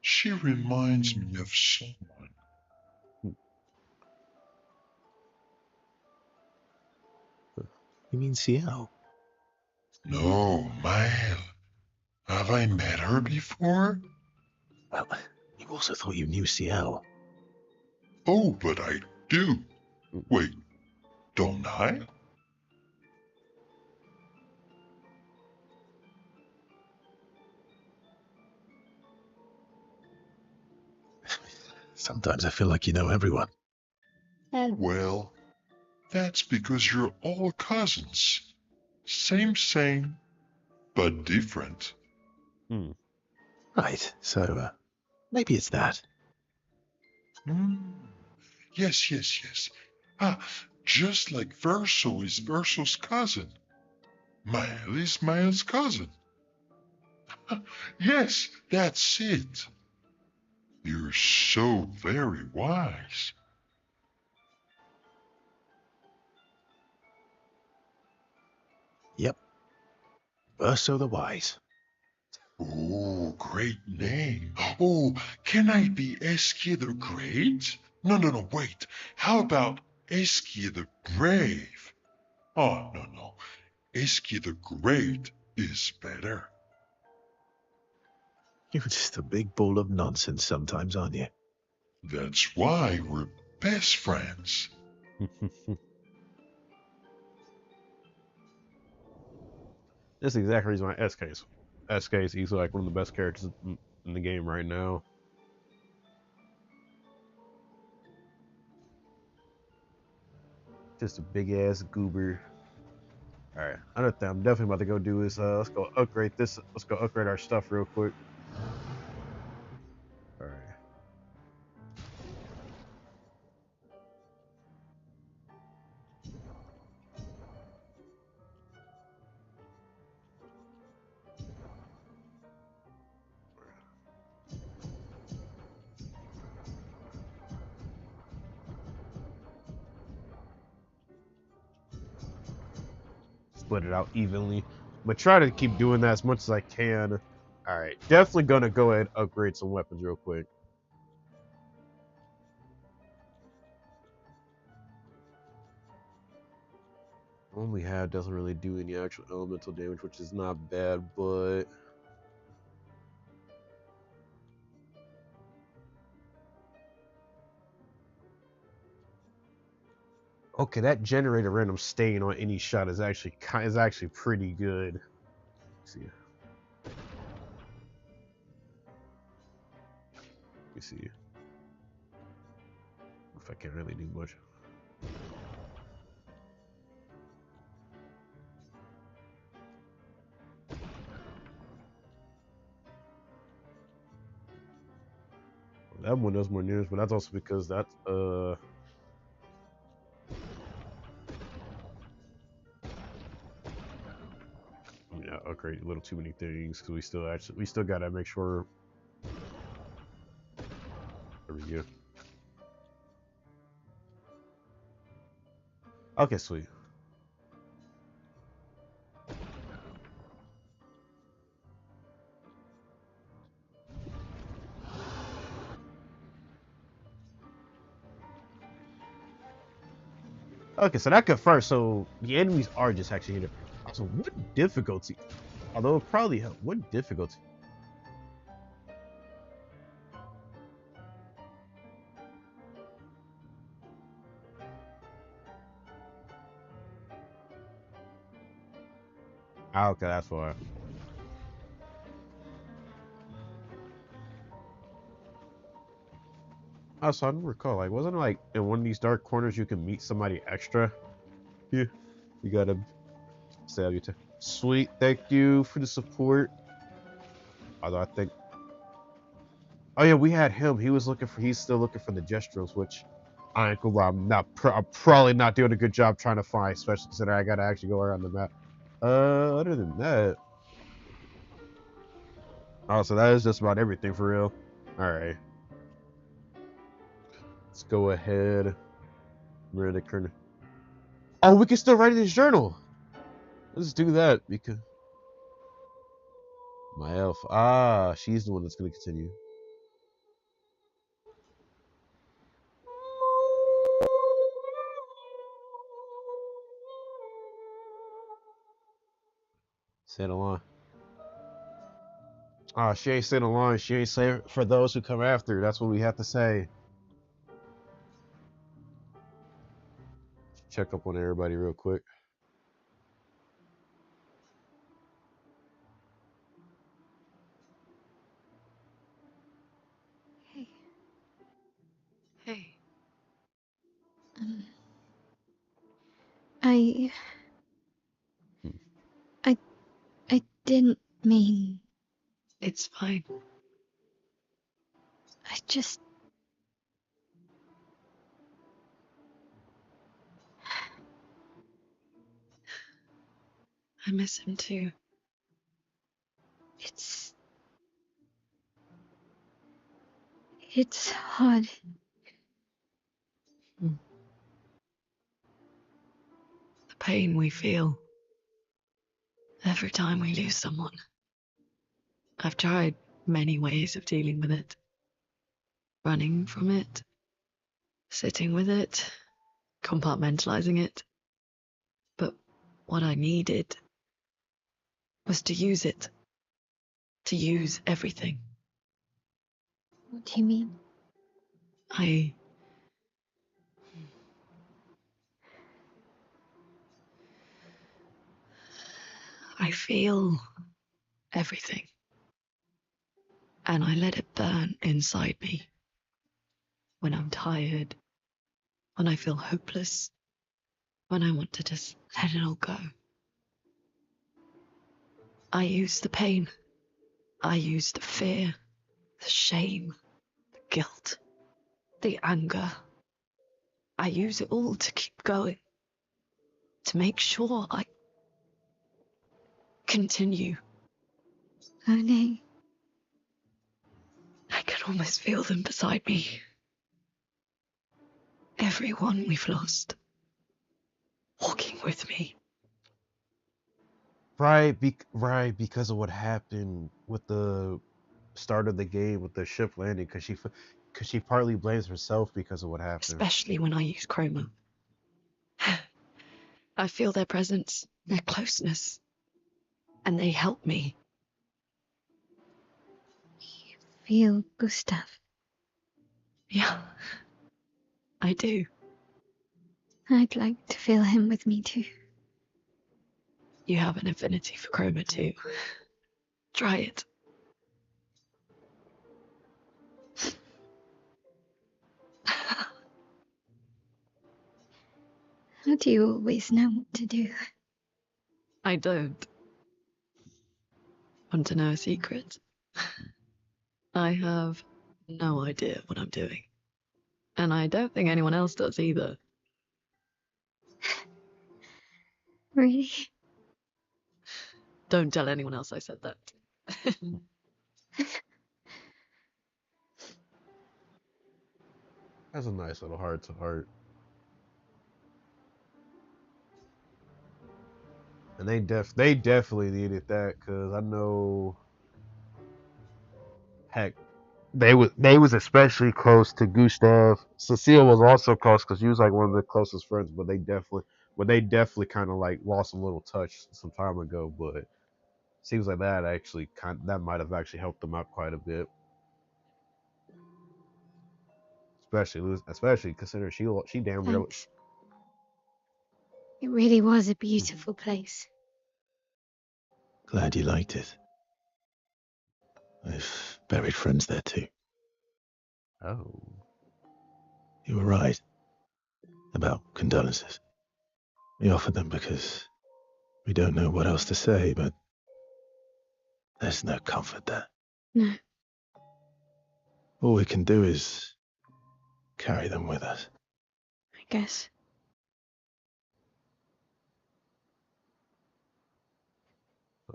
She reminds me of someone. You mean CL? No, Mael. Have I met her before? Well, you also thought you knew CL. Oh, but I do. Wait, don't I? Sometimes I feel like you know everyone. Oh, well. That's because you're all cousins. Same, but different. Right, so, maybe it's that. Yes. Ah, Just like Verso is Verso's cousin. Mael is Mael's cousin. Yes, that's it. You're so very wise. Yep, Verso the Wise. Oh, great name. Oh, can I be Eskia the Great? No, wait. How about Eskia the Brave? Oh, no. Eskia the Great is better. You're just a big ball of nonsense sometimes, aren't you? That's why we're best friends. That's the exact reason why SK is easily like one of the best characters in the game right now. Just a big ass goober. All right, another thing I'm definitely about to go do is let's go upgrade this. Let's go upgrade our stuff real quick. All right. Split it out evenly. But try to keep doing that as much as I can. All right, definitely gonna go ahead and upgrade some weapons real quick. One we have doesn't really do any actual elemental damage, which is not bad, but okay, that generator random stain on any shot is actually pretty good. Let's see. Let me see if I can really do much. That one does more damage, but that's also because that's yeah, upgrade a little too many things because we still gotta make sure. There we go. Okay, sweet. Okay, so that confirms. So the enemies are just actually here. So what difficulty? Although it probably help. What difficulty? Ah, okay, that's why. Also, I don't recall. Like, wasn't it like in one of these dark corners you can meet somebody extra? Yeah, you gotta say you to. Sweet, thank you for the support. Although I think, oh yeah, we had him. He's still looking for the gestrels, which I ain't gonna lie, I'm probably not doing a good job trying to find, especially considering I gotta actually go around the map. Other than that, oh, so that is just about everything for real. All right, let's go ahead. Where the current? Oh, we can still write in his journal. Let's do that because my elf. Ah, she's the one that's gonna continue. Say it along. Ah, she ain't saying along. She ain't saying for those who come after. That's what we have to say. Check up on everybody real quick. Hey. Hey, Um, I Hmm. I didn't mean. it's fine. I just. I miss him too. It's hard. The pain we feel every time we lose someone. I've tried many ways of dealing with it. Running from it, sitting with it, compartmentalizing it. But what I needed was to use it. To use everything. What do you mean? I feel everything. And I let it burn inside me. When I'm tired, when I feel hopeless, when I want to just let it all go. I use the pain. I use the fear, the shame, the guilt, the anger. I use it all to keep going. To make sure I continue. Only I can almost feel them beside me. Everyone we've lost. Walking with me. Right, because of what happened with the start of the game with the ship landing, because she partly blames herself because of what happened. Especially when I use chroma. I feel their presence, their closeness, and they help me. you feel Gustav. Yeah, I do. I'd like to feel him with me too. You have an affinity for chroma too. Try it. How do you always know what to do? I don't. Want to know a secret? I have no idea what I'm doing. And I don't think anyone else does either. Really? Don't tell anyone else I said that. That's a nice little heart to heart. And they definitely needed that, because I know, heck, they was especially close to Gustav. Cecile was also close because she was like one of the closest friends, but they definitely kind of like lost a little touch some time ago. But seems like that actually that might have actually helped them out quite a bit, especially considering she damn near. Thanks. It really was a beautiful place. Glad you liked it. I've buried friends there too. Oh. You were right about condolences. We offered them because we don't know what else to say, but there's no comfort there. No. All we can do is carry them with us. I guess.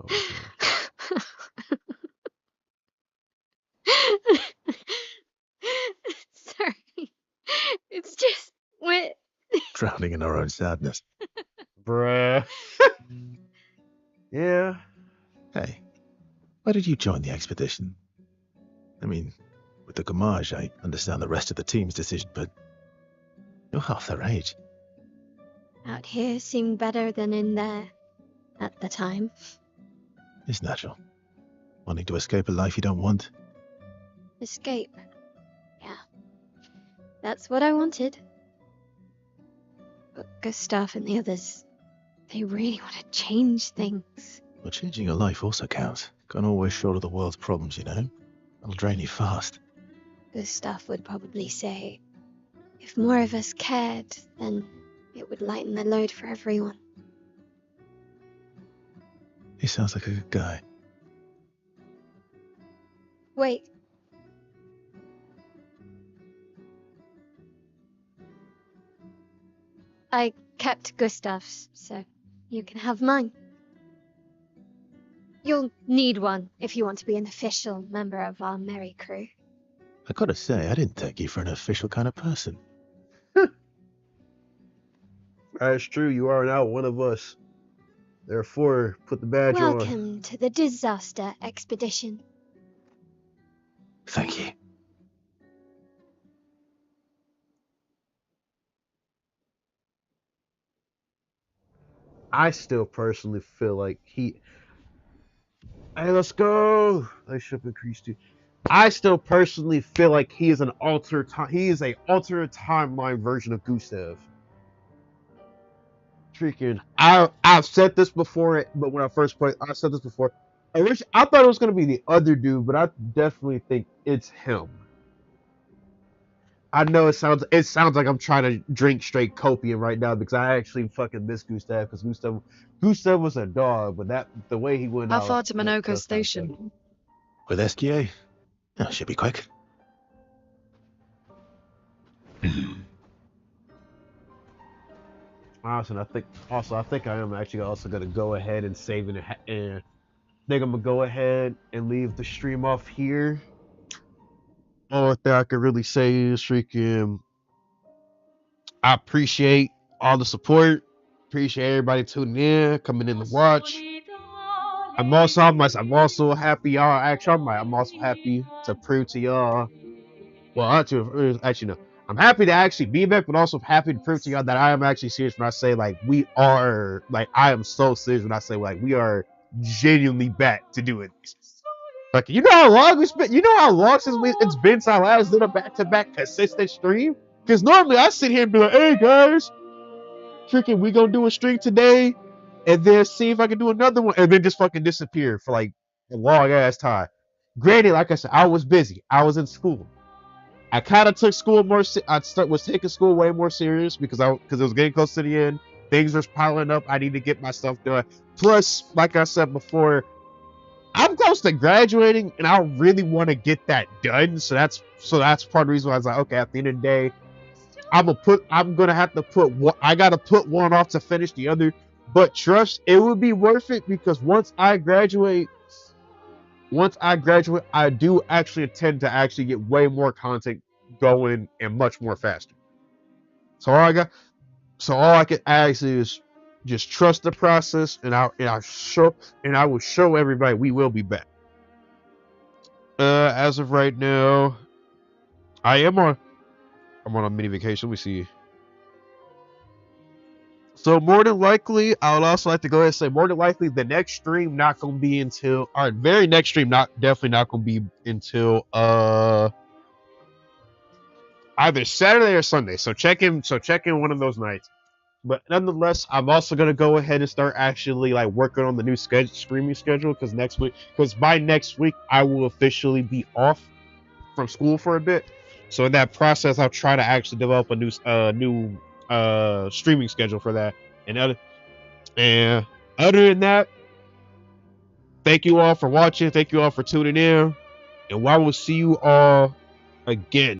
Okay. Sorry. It's just we're Drowning in our own sadness. Bruh. Yeah. Hey, why did you join the expedition? I mean, with the Gamage, I understand the rest of the team's decision, but you're half their age. out here seemed better than in there at the time. It's natural. Wanting to escape a life you don't want. Escape. Yeah. That's what I wanted. But Gustav and the others, they really want to change things. But changing your life also counts. Can't always shoulder the world's problems, you know? It'll drain you fast. Gustav would probably say, if more of us cared, then it would lighten the load for everyone. He sounds like a good guy. Wait. I kept Gustav's, so you can have mine. You'll need one if you want to be an official member of our merry crew. I gotta say, I didn't take you for an official kind of person. That's true. You are now one of us. Therefore, put the badge on. Welcome to the disaster expedition. Thank you. I still personally feel like he. Hey, let's go. They should increase too. I still personally feel like he is an alternate time. He is a alternate timeline version of Gustav. Freaking, I've said this before, but when I first played, I said this before. I thought it was gonna be the other dude, but I definitely think it's him. I know it sounds like I'm trying to drink straight copium right now because I actually fucking miss Gustav because Gustav was a dog, but the way he went How out. far to that Minoko does kinda suck. Station? With SGA? Oh, should be quick. Honestly, I think I am actually also gonna go ahead and save it, and I think I'm gonna go ahead and leave the stream off here. Only thing I could really say is freaking, I appreciate all the support. Appreciate everybody tuning in, coming in to watch. I'm also happy y'all. Actually, I'm also happy to prove to y'all. Well, actually no. I'm happy to actually be back, but also happy to prove to y'all that I am actually serious when I say like I am so serious when I say like we are genuinely back to doing this. Like you know how long since it's been since I last did a back-to-back consistent stream? Because normally I sit here and be like, hey guys, freaking we gonna do a stream today, and then see if I can do another one, and then just fucking disappear for like a long ass time. Granted, like I said, I was busy. I was in school. I kind of took school more. Was taking school way more serious because it was getting close to the end. Things were piling up. I need to get my stuff done. Plus, like I said before, I'm close to graduating, and I really want to get that done. So that's part of the reason why I was like, okay, at the end of the day, I gotta put one off to finish the other. But trust, it would be worth it because once I graduate, I do actually intend to actually get way more content going and much more faster. So all I can ask is just trust the process, and I will show everybody we will be back. As of right now, I'm on a mini vacation. Let me see. So more than likely, I would also like to go ahead and say more than likely the next stream not gonna be until our very next stream definitely not gonna be until either Saturday or Sunday. So check in one of those nights. But nonetheless, I'm also gonna go ahead and start actually like working on the new streaming schedule because by next week I will officially be off from school for a bit. So in that process, I'll try to actually develop a new streaming schedule for that. And other than that, thank you all for watching. Thank you all for tuning in, and I will see you all again.